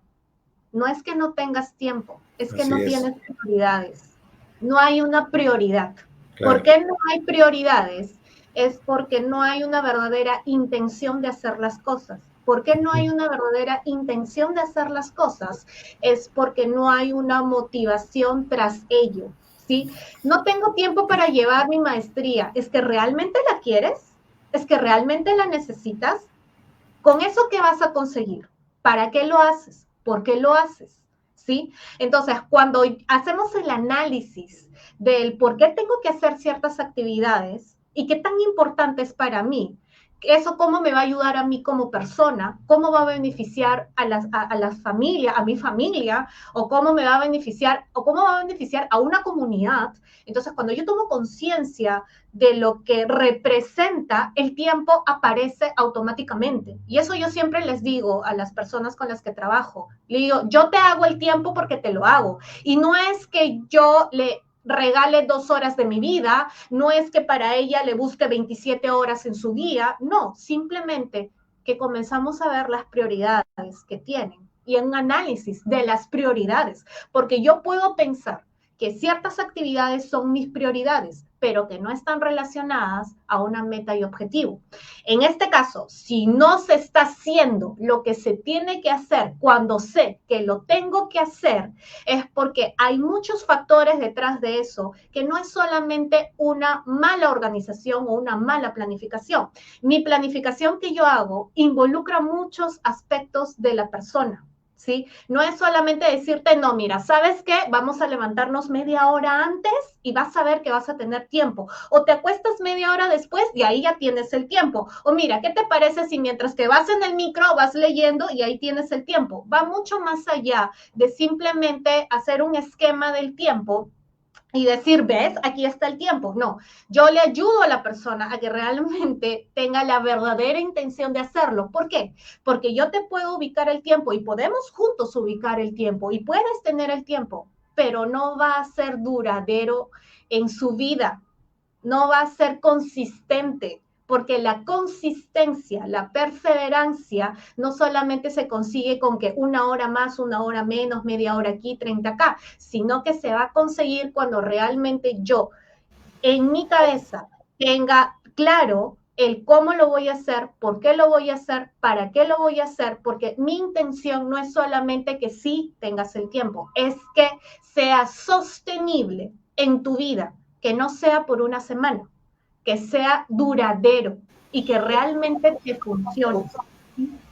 No es que no tengas tiempo, es que no tienes prioridades. No hay una prioridad. Claro. ¿Por qué no hay prioridades? Es porque no hay una verdadera intención de hacer las cosas. ¿Por qué no hay una verdadera intención de hacer las cosas? Es porque no hay una motivación tras ello, ¿sí? No tengo tiempo para llevar mi maestría. ¿Es que realmente la quieres? ¿Es que realmente la necesitas? ¿Con eso qué vas a conseguir? ¿Para qué lo haces? ¿Por qué lo haces? ¿Sí? Entonces, cuando hacemos el análisis del por qué tengo que hacer ciertas actividades y qué tan importante es para mí, eso cómo me va a ayudar a mí como persona, cómo va a beneficiar a familia, a mi familia, o cómo me va a beneficiar, o cómo va a beneficiar a una comunidad. Entonces, cuando yo tomo conciencia de lo que representa, el tiempo aparece automáticamente. Y eso yo siempre les digo a las personas con las que trabajo. Le digo, yo te hago el tiempo porque te lo hago. Y no es que yo le regale 2 horas de mi vida, no es que para ella le busque 27 horas en su día, no, simplemente que comenzamos a ver las prioridades que tienen y un análisis de las prioridades, porque yo puedo pensar que ciertas actividades son mis prioridades, pero que no están relacionadas a una meta y objetivo. En este caso, si no se está haciendo lo que se tiene que hacer cuando sé que lo tengo que hacer, es porque hay muchos factores detrás de eso, que no es solamente una mala organización o una mala planificación. Mi planificación que yo hago involucra muchos aspectos de la persona. ¿Sí? No es solamente decirte, no, mira, ¿sabes qué? Vamos a levantarnos media hora antes y vas a ver que vas a tener tiempo. O te acuestas media hora después y ahí ya tienes el tiempo. O mira, ¿qué te parece si mientras que vas en el micro vas leyendo y ahí tienes el tiempo? Va mucho más allá de simplemente hacer un esquema del tiempo y decir, ves, aquí está el tiempo. No, yo le ayudo a la persona a que realmente tenga la verdadera intención de hacerlo. ¿Por qué? Porque yo te puedo ubicar el tiempo y podemos juntos ubicar el tiempo y puedes tener el tiempo, pero no va a ser duradero en su vida, no va a ser consistente, porque la consistencia, la perseverancia, no solamente se consigue con que 1 hora más, 1 hora menos, media hora aquí, 30 acá, sino que se va a conseguir cuando realmente yo, en mi cabeza, tenga claro el cómo lo voy a hacer, por qué lo voy a hacer, para qué lo voy a hacer, porque mi intención no es solamente que sí tengas el tiempo, es que sea sostenible en tu vida, que no sea por una semana, que sea duradero y que realmente te funcione.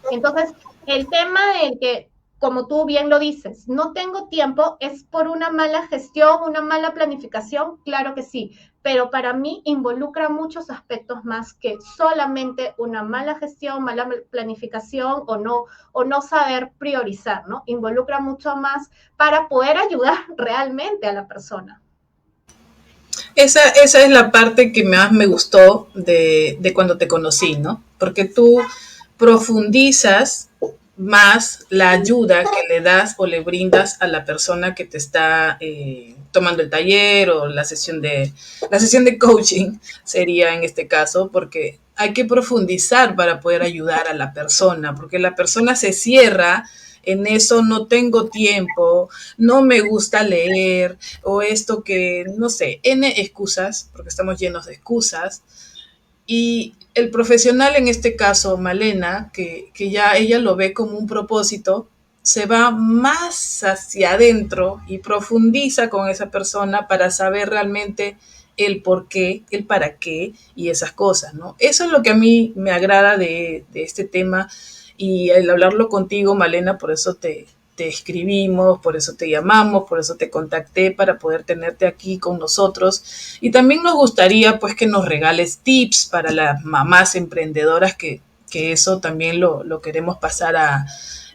Entonces, el tema del que, como tú bien lo dices, no tengo tiempo, es por una mala gestión, una mala planificación, claro que sí, pero para mí involucra muchos aspectos más que solamente una mala gestión, mala planificación o no saber priorizar, ¿no? Involucra mucho más para poder ayudar realmente a la persona. Esa es la parte que más me gustó de cuando te conocí, ¿no? Porque tú profundizas más la ayuda que le das o le brindas a la persona que te está tomando el taller o la sesión de coaching sería en este caso, porque hay que profundizar para poder ayudar a la persona, porque la persona se cierra en eso, no tengo tiempo, no me gusta leer, o esto que, no sé, N excusas, porque estamos llenos de excusas. Y el profesional, en este caso, Malena, que ya ella lo ve como un propósito, se va más hacia adentro y profundiza con esa persona para saber realmente el por qué, el para qué y esas cosas, ¿no? Eso es lo que a mí me agrada de este tema, y al hablarlo contigo, Malena, por eso te escribimos, por eso te llamamos, por eso te contacté para poder tenerte aquí con nosotros. Y también nos gustaría pues que nos regales tips para las mamás emprendedoras, que eso también lo queremos pasar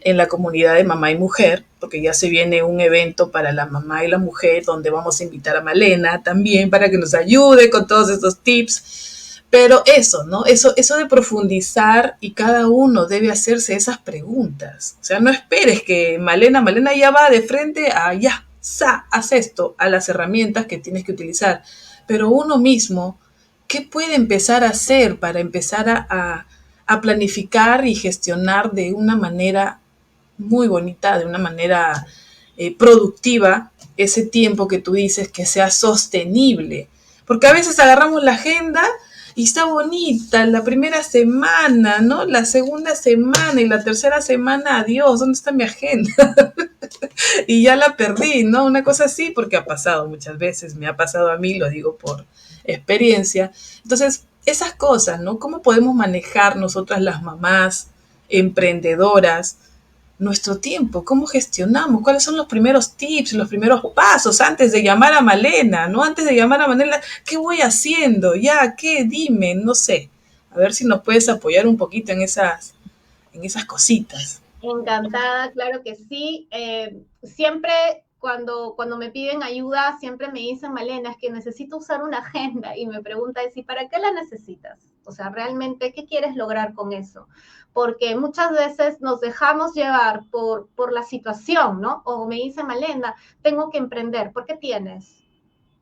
en la comunidad de mamá y mujer, porque ya se viene un evento para la mamá y la mujer donde vamos a invitar a Malena también para que nos ayude con todos estos tips. Pero eso, ¿no? Eso de profundizar, y cada uno debe hacerse esas preguntas. O sea, no esperes que Malena ya va de frente a ya, haz esto, a las herramientas que tienes que utilizar. Pero uno mismo, ¿qué puede empezar a hacer para empezar a planificar y gestionar de una manera muy bonita, de una manera productiva, ese tiempo que tú dices, que sea sostenible? Porque a veces agarramos la agenda y está bonita la primera semana, ¿no? La segunda semana y la tercera semana, adiós, ¿dónde está mi agenda? Y ya la perdí, ¿no? Una cosa así, porque ha pasado muchas veces, me ha pasado a mí, lo digo por experiencia. Entonces, esas cosas, ¿no? ¿Cómo podemos manejar nosotras las mamás emprendedoras nuestro tiempo? ¿Cómo gestionamos? ¿Cuáles son los primeros tips, los primeros pasos antes de llamar a Malena, ¿no? Antes de llamar a Malena, ¿qué voy haciendo? Ya, ¿qué? Dime, no sé. A ver si nos puedes apoyar un poquito en esas cositas. Encantada, claro que sí. Siempre cuando me piden ayuda, siempre me dicen, Malena, es que necesito usar una agenda y me preguntan, ¿y para qué la necesitas? O sea, realmente, ¿qué quieres lograr con eso? Porque muchas veces nos dejamos llevar por la situación, ¿no? O me dicen, Malena, tengo que emprender. ¿Por qué tienes?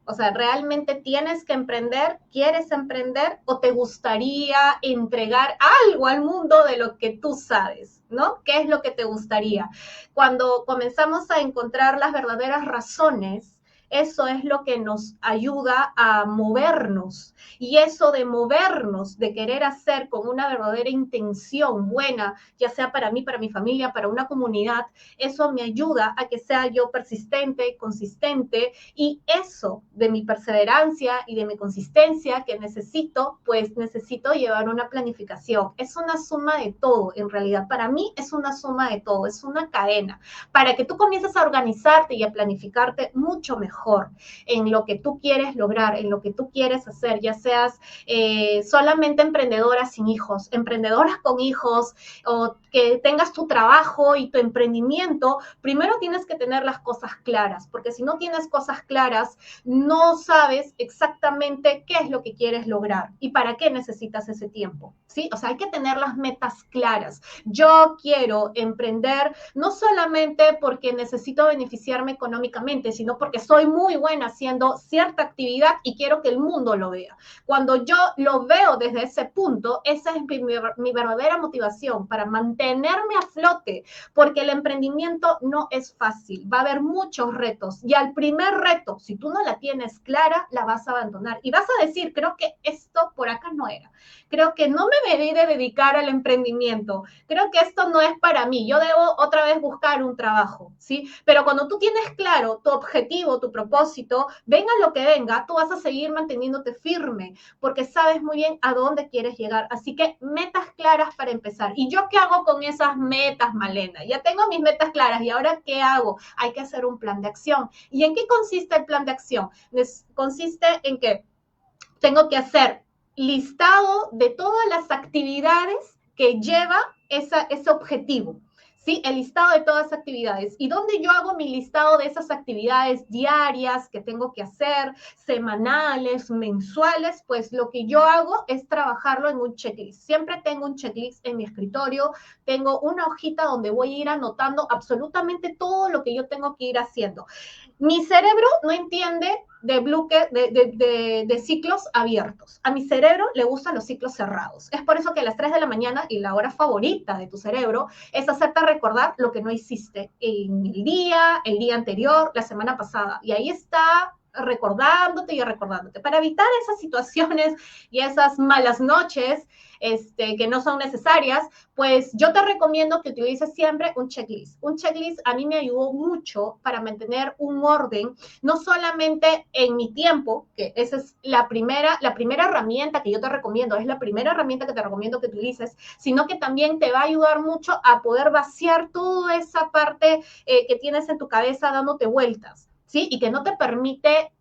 O sea, ¿realmente tienes que emprender? ¿Quieres emprender? ¿O te gustaría entregar algo al mundo de lo que tú sabes? ¿No? ¿Qué es lo que te gustaría? Cuando comenzamos a encontrar las verdaderas razones, eso es lo que nos ayuda a movernos. Y eso de movernos, de querer hacer con una verdadera intención buena, ya sea para mí, para mi familia, para una comunidad, eso me ayuda a que sea yo persistente, consistente, y eso de mi perseverancia y de mi consistencia que necesito, pues necesito llevar una planificación. Es una suma de todo, en realidad. Para mí es una suma de todo, es una cadena. Para que tú comiences a organizarte y a planificarte mucho mejor en lo que tú quieres lograr, en lo que tú quieres hacer, ya seas solamente emprendedora sin hijos, emprendedoras con hijos, o que tengas tu trabajo y tu emprendimiento, primero tienes que tener las cosas claras, porque si no tienes cosas claras, no sabes exactamente qué es lo que quieres lograr y para qué necesitas ese tiempo, ¿sí? O sea, hay que tener las metas claras. Yo quiero emprender no solamente porque necesito beneficiarme económicamente, sino porque soy muy buena haciendo cierta actividad y quiero que el mundo lo vea. Cuando yo lo veo desde ese punto, esa es mi verdadera motivación para mantenerme a flote, porque el emprendimiento no es fácil, va a haber muchos retos y al primer reto, si tú no la tienes clara, la vas a abandonar y vas a decir, creo que esto por acá no era, creo que no me debí de dedicar al emprendimiento, creo que esto no es para mí, yo debo otra vez buscar un trabajo, ¿sí? Pero cuando tú tienes claro tu objetivo, tu propósito, venga lo que venga, tú vas a seguir manteniéndote firme, porque sabes muy bien a dónde quieres llegar. Así que metas claras para empezar. ¿Y yo qué hago con esas metas, Malena? Ya tengo mis metas claras, ¿y ahora qué hago? Hay que hacer un plan de acción. ¿Y en qué consiste el plan de acción? Consiste en que tengo que hacer listado de todas las actividades que lleva ese objetivo. ¿Sí? El listado de todas las actividades. ¿Y dónde yo hago mi listado de esas actividades diarias que tengo que hacer, semanales, mensuales? Pues lo que yo hago es trabajarlo en un checklist. Siempre tengo un checklist en mi escritorio, tengo una hojita donde voy a ir anotando absolutamente todo lo que yo tengo que ir haciendo. Mi cerebro no entiende de ciclos abiertos. A mi cerebro le gustan los ciclos cerrados. Es por eso que a las 3 de la mañana y la hora favorita de tu cerebro es hacerte recordar lo que no hiciste en el día anterior, la semana pasada. Y ahí está recordándote y recordándote. Para evitar esas situaciones y esas malas noches que no son necesarias, pues yo te recomiendo que utilices siempre un checklist. Un checklist a mí me ayudó mucho para mantener un orden, no solamente en mi tiempo, que esa es la primera herramienta que yo te recomiendo, es la primera herramienta que te recomiendo que utilices, sino que también te va a ayudar mucho a poder vaciar toda esa parte que tienes en tu cabeza dándote vueltas, ¿sí? Y que no te permite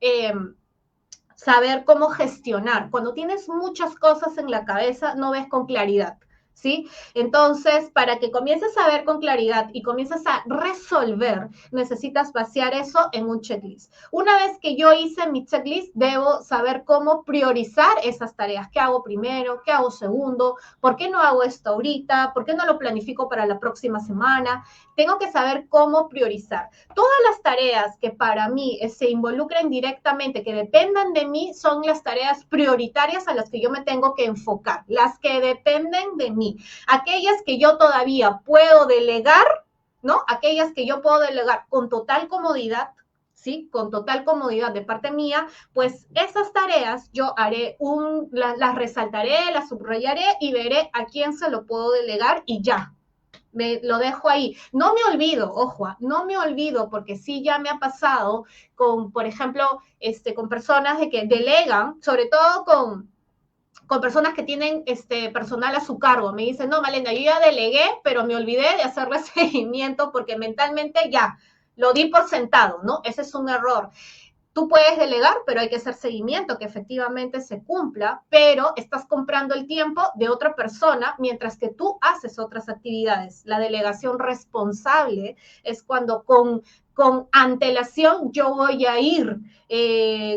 saber cómo gestionar. Cuando tienes muchas cosas en la cabeza, no ves con claridad, ¿sí? Entonces, para que comiences a ver con claridad y comiences a resolver, necesitas vaciar eso en un checklist. Una vez que yo hice mi checklist, debo saber cómo priorizar esas tareas. ¿Qué hago primero? ¿Qué hago segundo? ¿Por qué no hago esto ahorita? ¿Por qué no lo planifico para la próxima semana? Tengo que saber cómo priorizar. Todas las tareas que para mí se involucren directamente, que dependan de mí, son las tareas prioritarias a las que yo me tengo que enfocar, las que dependen de mí. Aquellas que yo todavía puedo delegar, ¿no? Aquellas que yo puedo delegar con total comodidad, ¿sí? Con total comodidad de parte mía, pues esas tareas yo haré las resaltaré, las subrayaré y veré a quién se lo puedo delegar y ya. Lo dejo ahí. No me olvido, ojo, no me olvido, porque sí ya me ha pasado con, por ejemplo, con personas de que delegan, sobre todo con personas que tienen personal a su cargo. Me dicen, no, Malena, yo ya delegué, pero me olvidé de hacerle seguimiento porque mentalmente ya lo di por sentado, ¿no? Ese es un error. Tú puedes delegar, pero hay que hacer seguimiento, que efectivamente se cumpla, pero estás comprando el tiempo de otra persona mientras que tú haces otras actividades. La delegación responsable es cuando con antelación yo voy a ir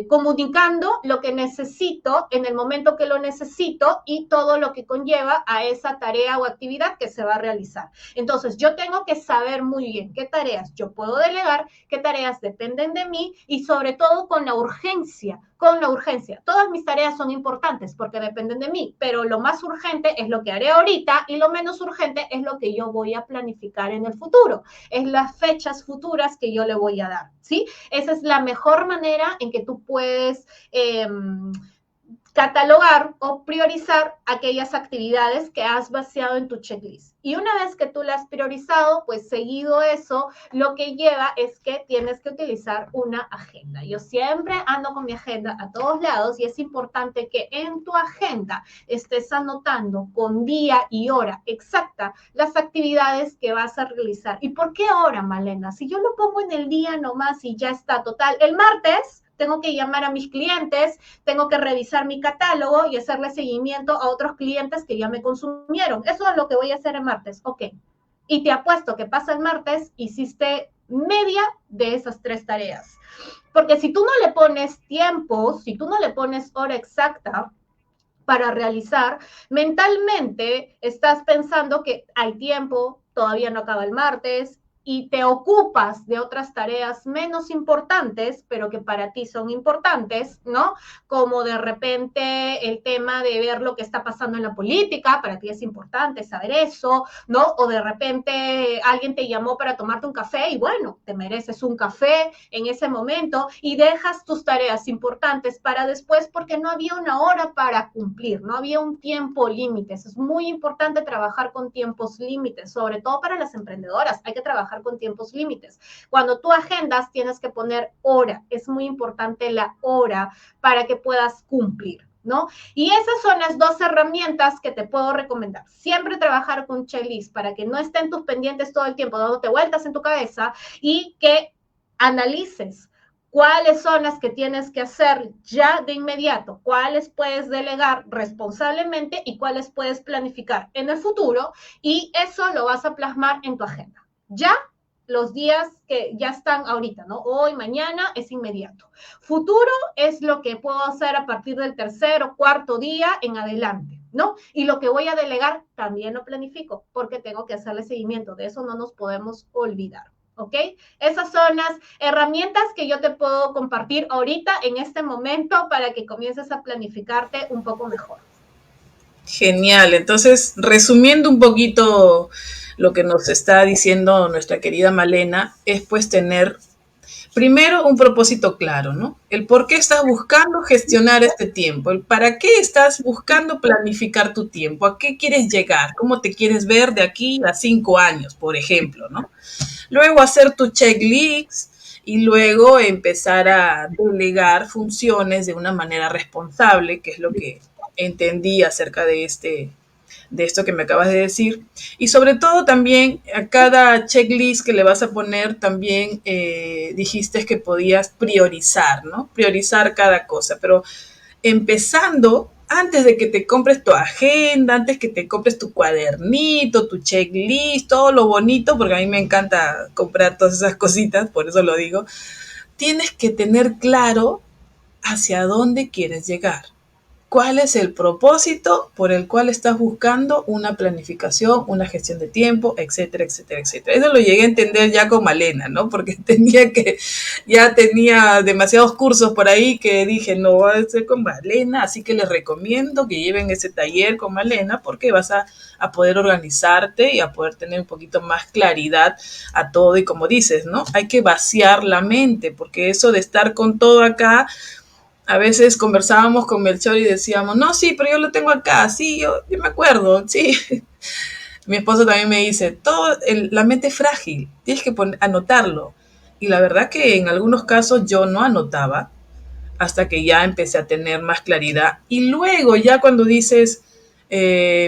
comunicando lo que necesito en el momento que lo necesito y todo lo que conlleva a esa tarea o actividad que se va a realizar. Entonces, yo tengo que saber muy bien qué tareas yo puedo delegar, qué tareas dependen de mí y sobre todo con la urgencia. Todas mis tareas son importantes porque dependen de mí, pero lo más urgente es lo que haré ahorita y lo menos urgente es lo que yo voy a planificar en el futuro. Es las fechas futuras que yo le voy a dar, ¿sí? Esa es la mejor manera en que tú puedes catalogar o priorizar aquellas actividades que has vaciado en tu checklist. Y una vez que tú las has priorizado, pues seguido eso, lo que lleva es que tienes que utilizar una agenda. Yo siempre ando con mi agenda a todos lados y es importante que en tu agenda estés anotando con día y hora exacta las actividades que vas a realizar. ¿Y por qué hora, Malena? Si yo lo pongo en el día nomás y ya está, total, el martes tengo que llamar a mis clientes, tengo que revisar mi catálogo y hacerle seguimiento a otros clientes que ya me consumieron. Eso es lo que voy a hacer el martes, ok. Y te apuesto que pasa el martes, hiciste media de esas 3 tareas. Porque si tú no le pones tiempo, si tú no le pones hora exacta para realizar, mentalmente estás pensando que hay tiempo, todavía no acaba el martes, y te ocupas de otras tareas menos importantes, pero que para ti son importantes, ¿no? Como de repente el tema de ver lo que está pasando en la política, para ti es importante saber eso, ¿no? O de repente alguien te llamó para tomarte un café y bueno, te mereces un café en ese momento y dejas tus tareas importantes para después porque no había una hora para cumplir, no había un tiempo límite. Es muy importante trabajar con tiempos límites, sobre todo para las emprendedoras. Hay que trabajar con tiempos límites. Cuando tú agendas, tienes que poner hora. Es muy importante la hora para que puedas cumplir, ¿no? Y esas son las 2 herramientas que te puedo recomendar. Siempre trabajar con checklist para que no estén tus pendientes todo el tiempo dándote vueltas en tu cabeza y que analices cuáles son las que tienes que hacer ya de inmediato, cuáles puedes delegar responsablemente y cuáles puedes planificar en el futuro y eso lo vas a plasmar en tu agenda. Ya los días que ya están ahorita, ¿no? Hoy, mañana es inmediato. Futuro es lo que puedo hacer a partir del 3.º o 4.º día en adelante, ¿no? Y lo que voy a delegar también lo planifico porque tengo que hacerle seguimiento. De eso no nos podemos olvidar, ¿ok? Esas son las herramientas que yo te puedo compartir ahorita en este momento para que comiences a planificarte un poco mejor. Genial. Entonces, resumiendo un poquito lo que nos está diciendo nuestra querida Malena, es pues tener primero un propósito claro, ¿no? El por qué estás buscando gestionar este tiempo, el para qué estás buscando planificar tu tiempo, a qué quieres llegar, cómo te quieres ver de aquí a 5 años, por ejemplo, ¿no? Luego hacer tu checklist y luego empezar a delegar funciones de una manera responsable, que es lo que entendí acerca de esto que me acabas de decir. Y sobre todo también a cada checklist que le vas a poner también dijiste que podías priorizar, ¿no? Priorizar cada cosa, pero empezando antes de que te compres tu agenda, antes que te compres tu cuadernito, tu checklist, todo lo bonito, porque a mí me encanta comprar todas esas cositas, por eso lo digo, tienes que tener claro hacia dónde quieres llegar. ¿Cuál es el propósito por el cual estás buscando una planificación, una gestión de tiempo, etcétera, etcétera, etcétera? Eso lo llegué a entender ya con Malena, ¿no? Porque ya tenía demasiados cursos por ahí que dije, no voy a hacer con Malena, así que les recomiendo que lleven ese taller con Malena porque vas a poder organizarte y a poder tener un poquito más claridad a todo. Y como dices, ¿no? Hay que vaciar la mente, porque eso de estar con todo acá, a veces conversábamos con Melchor y decíamos, no, sí, pero yo lo tengo acá, sí, yo me acuerdo, sí. Mi esposo también me dice, la mente es frágil, tienes que anotarlo. Y la verdad que en algunos casos yo no anotaba hasta que ya empecé a tener más claridad. Y luego ya cuando dices,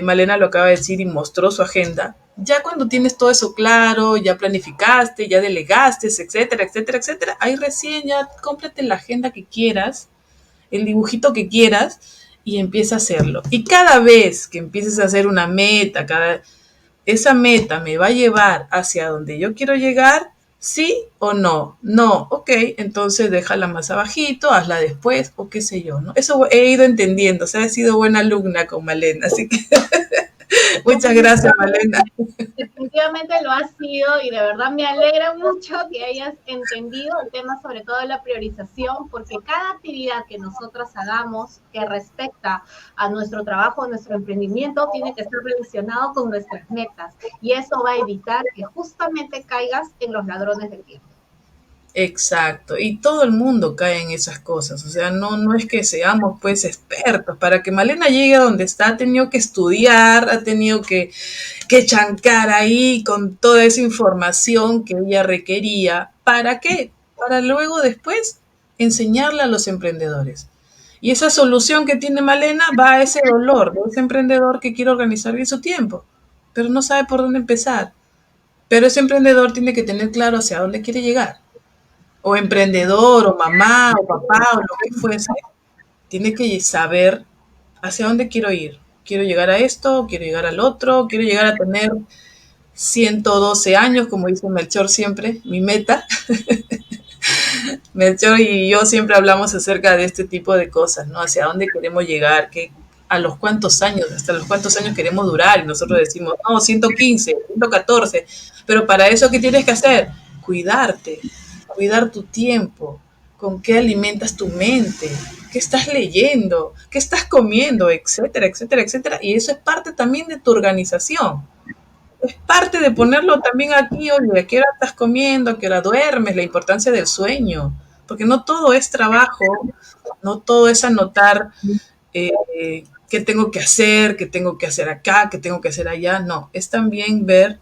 Malena lo acaba de decir y mostró su agenda, ya cuando tienes todo eso claro, ya planificaste, ya delegaste, etcétera, etcétera, etcétera, ahí recién ya cómprate la agenda que quieras, el dibujito que quieras y empieza a hacerlo. Y cada vez que empieces a hacer una meta, esa meta me va a llevar hacia donde yo quiero llegar, sí o no. No, ok, entonces déjala más abajito, hazla después o qué sé yo, ¿no? Eso he ido entendiendo, o sea, he sido buena alumna con Malena, así que muchas gracias, Malena. Definitivamente lo has sido y de verdad me alegra mucho que hayas entendido el tema, sobre todo de la priorización, porque cada actividad que nosotros hagamos que respecta a nuestro trabajo, a nuestro emprendimiento, tiene que estar relacionado con nuestras metas y eso va a evitar que justamente caigas en los ladrones del tiempo. Exacto, y todo el mundo cae en esas cosas, o sea, no es que seamos pues expertos, para que Malena llegue a donde está, ha tenido que estudiar, ha tenido que chancar ahí con toda esa información que ella requería, ¿para qué? Para luego después enseñarle a los emprendedores. Y esa solución que tiene Malena va a ese dolor de ese emprendedor que quiere organizar bien su tiempo, pero no sabe por dónde empezar. Pero ese emprendedor tiene que tener claro hacia dónde quiere llegar, o emprendedor, o mamá, o papá, o lo que fuese, tiene que saber hacia dónde quiero ir. Quiero llegar a esto, quiero llegar al otro, quiero llegar a tener 112 años, como dice Melchor siempre, mi meta. Melchor y yo siempre hablamos acerca de este tipo de cosas, ¿no? Hacia dónde queremos llegar, a los cuántos años, hasta los cuántos años queremos durar. Y nosotros decimos, no, 115, 114. Pero para eso, ¿qué tienes que hacer? Cuidarte, cuidar tu tiempo, con qué alimentas tu mente, qué estás leyendo, qué estás comiendo, etcétera, etcétera, etcétera. Y eso es parte también de tu organización. Es parte de ponerlo también aquí, oye, a qué hora estás comiendo, a qué hora duermes, la importancia del sueño, porque no todo es trabajo, no todo es anotar qué tengo que hacer acá, qué tengo que hacer allá, no, es también ver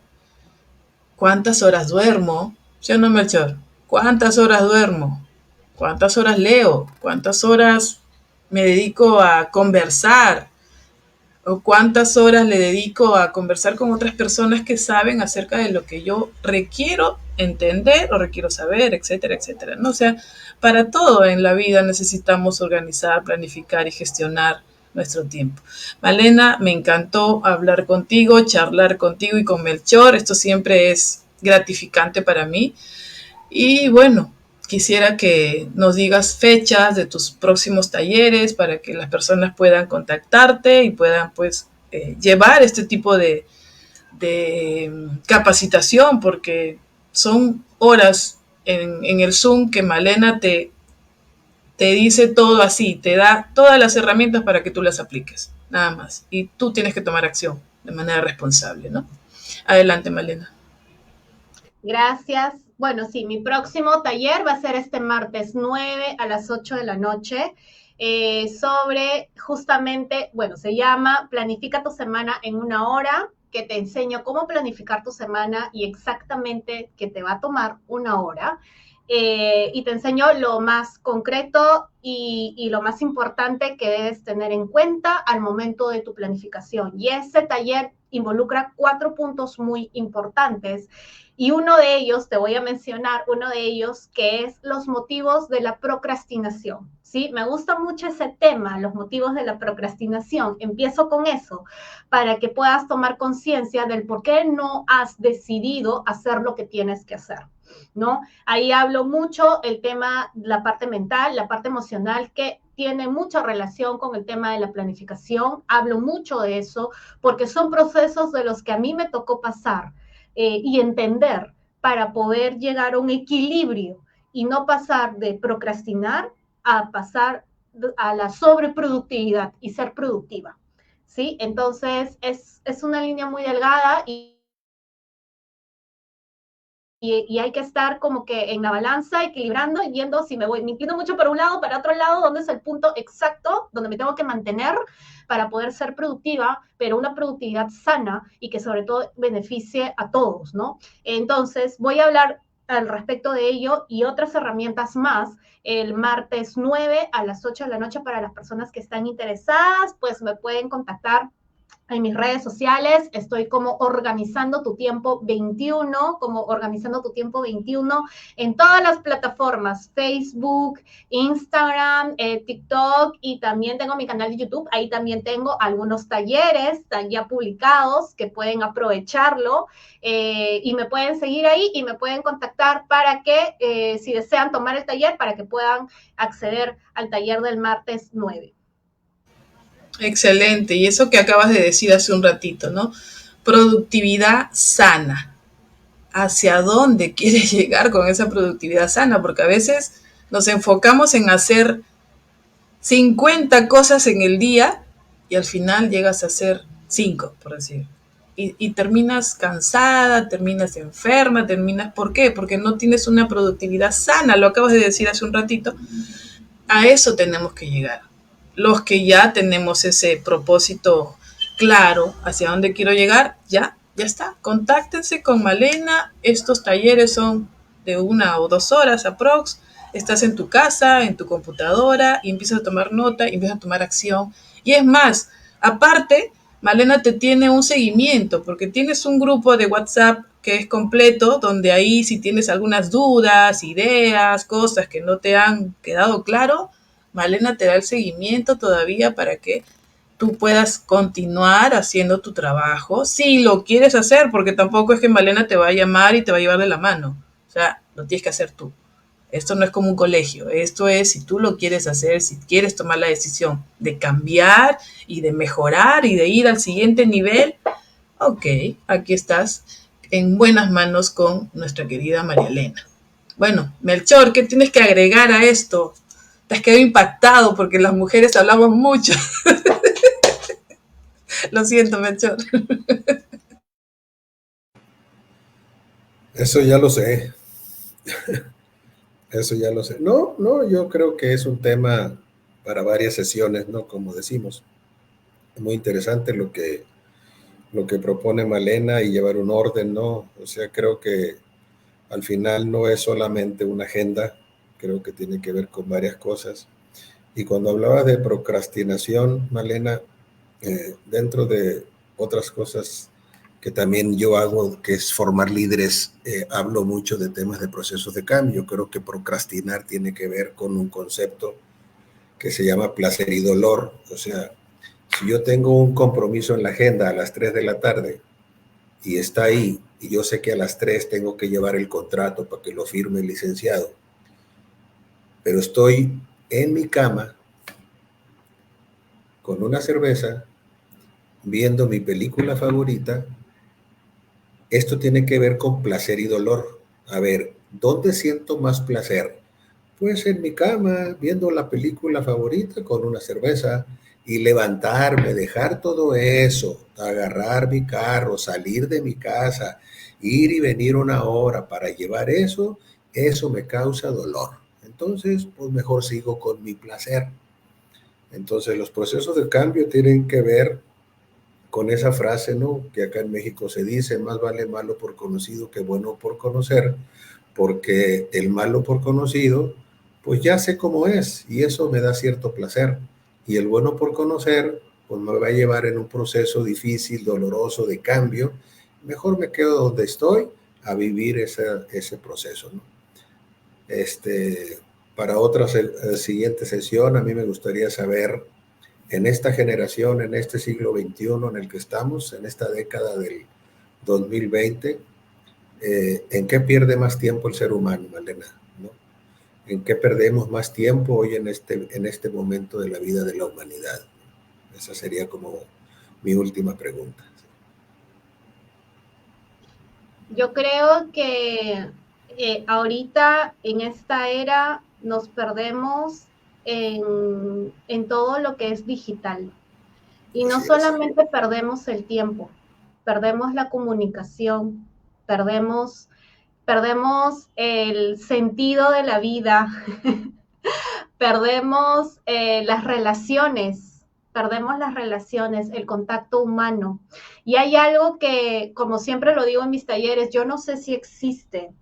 cuántas horas duermo, ¿sí o no, Melchor? ¿Cuántas horas duermo? ¿Cuántas horas leo? ¿Cuántas horas me dedico a conversar? ¿O cuántas horas le dedico a conversar con otras personas que saben acerca de lo que yo requiero entender o requiero saber, etcétera, etcétera, ¿no? O sea, para todo en la vida necesitamos organizar, planificar y gestionar nuestro tiempo. Malena, me encantó hablar contigo, charlar contigo y con Melchor. Esto siempre es gratificante para mí. Y bueno, quisiera que nos digas fechas de tus próximos talleres para que las personas puedan contactarte y puedan pues llevar este tipo de capacitación, porque son horas en el Zoom que Malena te dice todo así, te da todas las herramientas para que tú las apliques, nada más. Y tú tienes que tomar acción de manera responsable, ¿no? Adelante, Malena. Gracias. Bueno, sí, mi próximo taller va a ser este martes 9 a las 8 de la noche sobre justamente, bueno, se llama Planifica tu semana en una hora, que te enseño cómo planificar tu semana y exactamente que te va a tomar una hora. Y te enseño lo más concreto y lo más importante que debes tener en cuenta al momento de tu planificación. Y ese taller involucra 4 puntos muy importantes. Y uno de ellos, te voy a mencionar, uno de ellos que es los motivos de la procrastinación. ¿Sí? Me gusta mucho ese tema, los motivos de la procrastinación. Empiezo con eso para que puedas tomar conciencia del por qué no has decidido hacer lo que tienes que hacer. ¿no? Ahí hablo mucho el tema, la parte mental, la parte emocional, que tiene mucha relación con el tema de la planificación. Hablo mucho de eso porque son procesos de los que a mí me tocó pasar y entender para poder llegar a un equilibrio y no pasar de procrastinar a pasar a la sobreproductividad y ser productiva, ¿sí? Entonces es una línea muy delgada y hay que estar como que en la balanza, equilibrando y viendo si me inclino mucho para un lado, para otro lado, dónde es el punto exacto donde me tengo que mantener para poder ser productiva, pero una productividad sana y que sobre todo beneficie a todos, ¿no? Entonces, voy a hablar al respecto de ello y otras herramientas más el martes 9 a las 8 de la noche para las personas que están interesadas, pues me pueden contactar en mis redes sociales. Estoy como Organizando tu Tiempo 21, como Organizando tu Tiempo 21 en todas las plataformas, Facebook, Instagram, TikTok, y también tengo mi canal de YouTube. Ahí también tengo algunos talleres, están ya publicados, que pueden aprovecharlo, y me pueden seguir ahí y me pueden contactar para que, si desean tomar el taller, para que puedan acceder al taller del martes 9. Excelente. Y eso que acabas de decir hace un ratito, ¿no? Productividad sana. ¿Hacia dónde quieres llegar con esa productividad sana? Porque a veces nos enfocamos en hacer 50 cosas en el día y al final llegas a hacer 5, por decir. Y terminas cansada, terminas enferma, terminas... ¿Por qué? Porque no tienes una productividad sana, lo acabas de decir hace un ratito. A eso tenemos que llegar. Los que ya tenemos ese propósito claro hacia dónde quiero llegar, ya está. Contáctense con Malena. Estos talleres son de 1 o 2 horas aprox. Estás en tu casa, en tu computadora, y empiezas a tomar nota, y empiezas a tomar acción. Y es más, aparte, Malena te tiene un seguimiento, porque tienes un grupo de WhatsApp que es completo, donde ahí si tienes algunas dudas, ideas, cosas que no te han quedado claro, Malena te da el seguimiento todavía para que tú puedas continuar haciendo tu trabajo, si lo quieres hacer, porque tampoco es que Malena te va a llamar y te va a llevar de la mano. O sea, lo tienes que hacer tú. Esto no es como un colegio, esto es si tú lo quieres hacer, si quieres tomar la decisión de cambiar y de mejorar y de ir al siguiente nivel, ok, aquí estás en buenas manos con nuestra querida María Elena. Bueno, Melchor, ¿qué tienes que agregar a esto? Te has quedado impactado porque las mujeres hablamos mucho. Lo siento, Melchor. Eso ya lo sé. Eso ya lo sé. No, yo creo que es un tema para varias sesiones, ¿no? Como decimos. Es muy interesante lo que propone Malena y llevar un orden, ¿no? O sea, creo que al final no es solamente una agenda, creo que tiene que ver con varias cosas. Y cuando hablabas de procrastinación, Malena, dentro de otras cosas que también yo hago, que es formar líderes, hablo mucho de temas de procesos de cambio. Creo que procrastinar tiene que ver con un concepto que se llama placer y dolor. O sea, si yo tengo un compromiso en la agenda a las 3 de la tarde y está ahí, y yo sé que a las 3 tengo que llevar el contrato para que lo firme el licenciado, pero estoy en mi cama con una cerveza, viendo mi película favorita, esto tiene que ver con placer y dolor. A ver, ¿dónde siento más placer? Pues en mi cama, viendo la película favorita con una cerveza, y levantarme, dejar todo eso, agarrar mi carro, salir de mi casa, ir y venir 1 hora para llevar eso me causa dolor. Entonces, pues mejor sigo con mi placer. Entonces, los procesos de cambio tienen que ver con esa frase, ¿no? Que acá en México se dice: más vale malo por conocido que bueno por conocer, porque el malo por conocido, pues ya sé cómo es y eso me da cierto placer. Y el bueno por conocer, pues me va a llevar en un proceso difícil, doloroso de cambio. Mejor me quedo donde estoy a vivir ese proceso, ¿no? Para otra siguiente sesión, a mí me gustaría saber, en esta generación, en este siglo XXI en el que estamos, en esta década del 2020, ¿En qué pierde más tiempo el ser humano, Malena? ¿No? ¿En qué perdemos más tiempo hoy en este momento de la vida de la humanidad? Esa sería como mi última pregunta. Yo creo que ahorita en esta era nos perdemos en todo lo que es digital. Y no solamente perdemos el tiempo, perdemos la comunicación, perdemos el sentido de la vida, perdemos perdemos las relaciones, el contacto humano. Y hay algo que, como siempre lo digo en mis talleres, yo no sé si existe,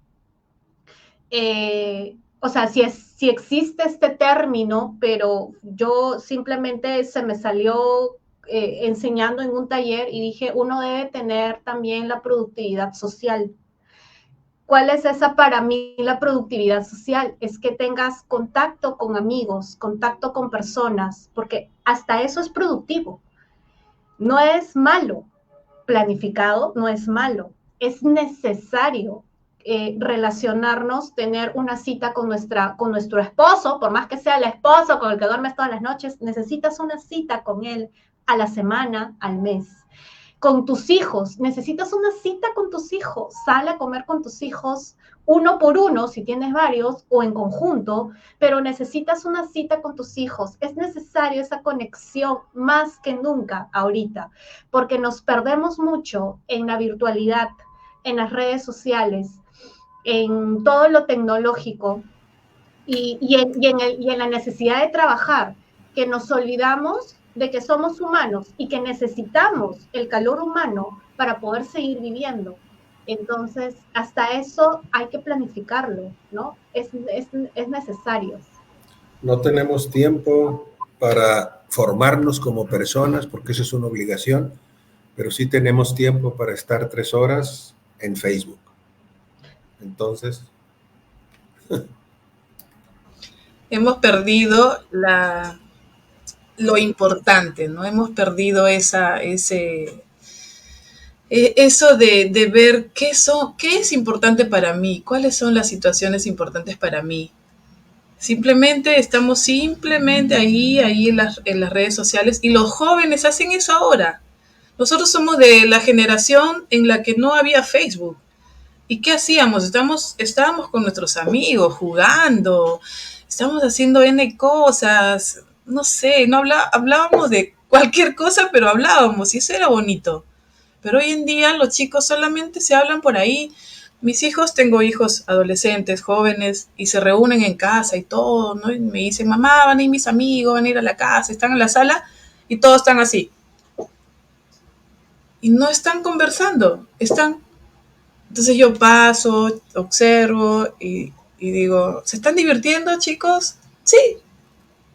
o sea, si existe este término, pero yo simplemente se me salió enseñando en un taller y dije, uno debe tener también la productividad social. ¿Cuál es esa para mí la productividad social? Es que tengas contacto con amigos, contacto con personas, porque hasta eso es productivo. No es malo, planificado no es malo, es necesario relacionarnos, tener una cita con nuestro esposo, por más que sea el esposo con el que duermes todas las noches, necesitas una cita con él a la semana, al mes. Con tus hijos, necesitas una cita con tus hijos, sale a comer con tus hijos uno por uno, si tienes varios, o en conjunto, pero necesitas una cita con tus hijos. Es necesario esa conexión más que nunca ahorita, porque nos perdemos mucho en la virtualidad, en las redes sociales, en todo lo tecnológico y en la necesidad de trabajar, que nos olvidamos de que somos humanos y que necesitamos el calor humano para poder seguir viviendo. Entonces, hasta eso hay que planificarlo, ¿no? Es necesario. No tenemos tiempo para formarnos como personas, porque eso es una obligación, pero sí tenemos tiempo para estar 3 horas en Facebook. Entonces... hemos perdido lo importante, ¿no? Hemos perdido eso de ver qué es importante para mí, cuáles son las situaciones importantes para mí. Estamos ahí en las redes sociales, y los jóvenes hacen eso ahora. Nosotros somos de la generación en la que no había Facebook. ¿Y qué hacíamos? Estábamos con nuestros amigos jugando, estábamos haciendo N cosas, no sé, hablábamos de cualquier cosa, pero hablábamos y eso era bonito. Pero hoy en día los chicos solamente se hablan por ahí. Tengo hijos adolescentes, jóvenes, y se reúnen en casa y todo, ¿no? Y me dicen, mamá, van a ir mis amigos, van a ir a la casa, están en la sala y todos están así. Y no están conversando, Entonces yo paso, observo y digo, ¿se están divirtiendo, chicos? Sí.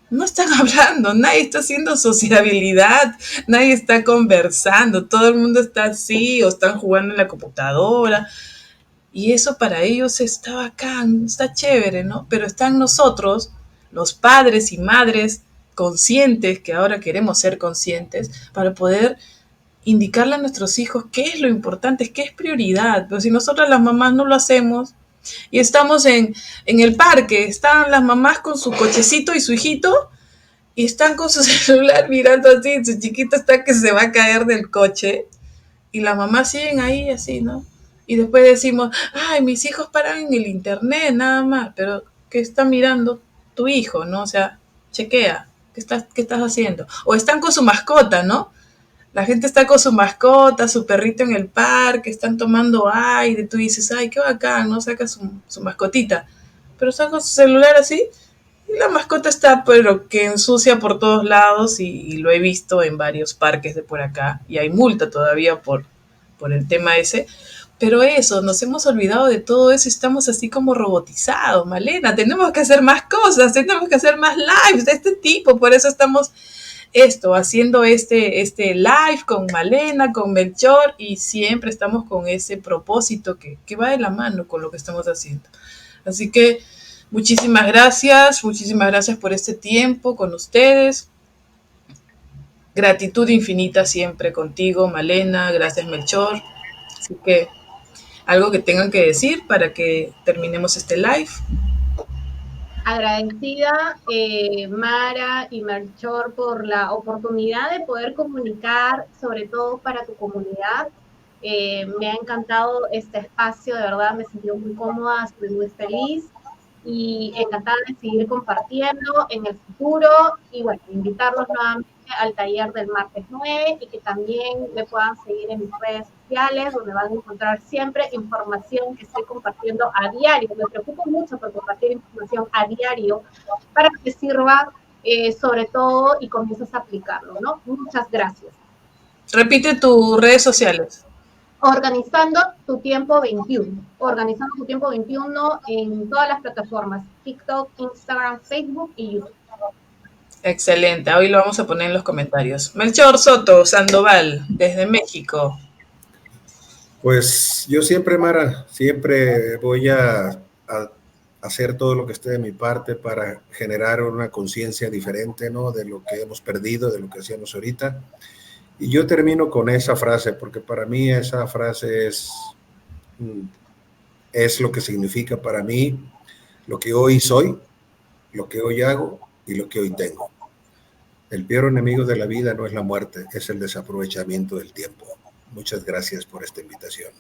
No están hablando, nadie está haciendo sociabilidad, nadie está conversando, todo el mundo está así o están jugando en la computadora. Y eso para ellos está bacán, está chévere, ¿no? Pero están nosotros, los padres y madres conscientes, que ahora queremos ser conscientes, para poder indicarle a nuestros hijos qué es lo importante, qué es prioridad. Pero si nosotras las mamás no lo hacemos y estamos en el parque, están las mamás con su cochecito y su hijito y están con su celular mirando así, su chiquito está que se va a caer del coche y las mamás siguen ahí así, ¿no? Y después decimos, ay, mis hijos paran en el internet nada más, pero ¿qué está mirando tu hijo, no? O sea, chequea, ¿qué estás haciendo? O están con su mascota, ¿no? La gente está con su mascota, su perrito en el parque, están tomando aire, tú dices, ay, qué bacán, ¿no? Saca su mascotita. Pero están con su celular así, y la mascota está, pero que ensucia por todos lados, y lo he visto en varios parques de por acá, y hay multa todavía por el tema ese. Pero eso, nos hemos olvidado de todo eso, estamos así como robotizados, Malena, tenemos que hacer más cosas, tenemos que hacer más lives de este tipo, por eso estamos haciendo este live con Malena, con Melchor, y siempre estamos con ese propósito que va de la mano con lo que estamos haciendo. Así que muchísimas gracias por este tiempo con ustedes. Gratitud infinita siempre contigo, Malena, gracias Melchor. Así que ¿Algo que tengan que decir para que terminemos este live? Agradecida, Mara y Melchor, por la oportunidad de poder comunicar, sobre todo para tu comunidad. Me ha encantado este espacio, de verdad me he sentido muy cómoda, estoy muy feliz y encantada de seguir compartiendo en el futuro y bueno, invitarlos nuevamente al taller del martes 9 y que también me puedan seguir en mis redes sociales, donde van a encontrar siempre información que estoy compartiendo a diario. Me preocupo mucho por compartir información a diario para que sirva sobre todo y comiences a aplicarlo, ¿no? Muchas gracias. Repite tus redes sociales. Organizando tu tiempo 21. Organizando tu tiempo 21 en todas las plataformas: TikTok, Instagram, Facebook y YouTube. Excelente, hoy lo vamos a poner en los comentarios. Melchor Soto Sandoval, desde México. Pues yo siempre, Mara, siempre voy a hacer todo lo que esté de mi parte para generar una conciencia diferente, ¿no? De lo que hemos perdido, de lo que hacíamos ahorita. Y yo termino con esa frase, porque para mí esa frase es lo que significa para mí lo que hoy soy, lo que hoy hago y lo que hoy tengo. El peor enemigo de la vida no es la muerte, es el desaprovechamiento del tiempo. Muchas gracias por esta invitación.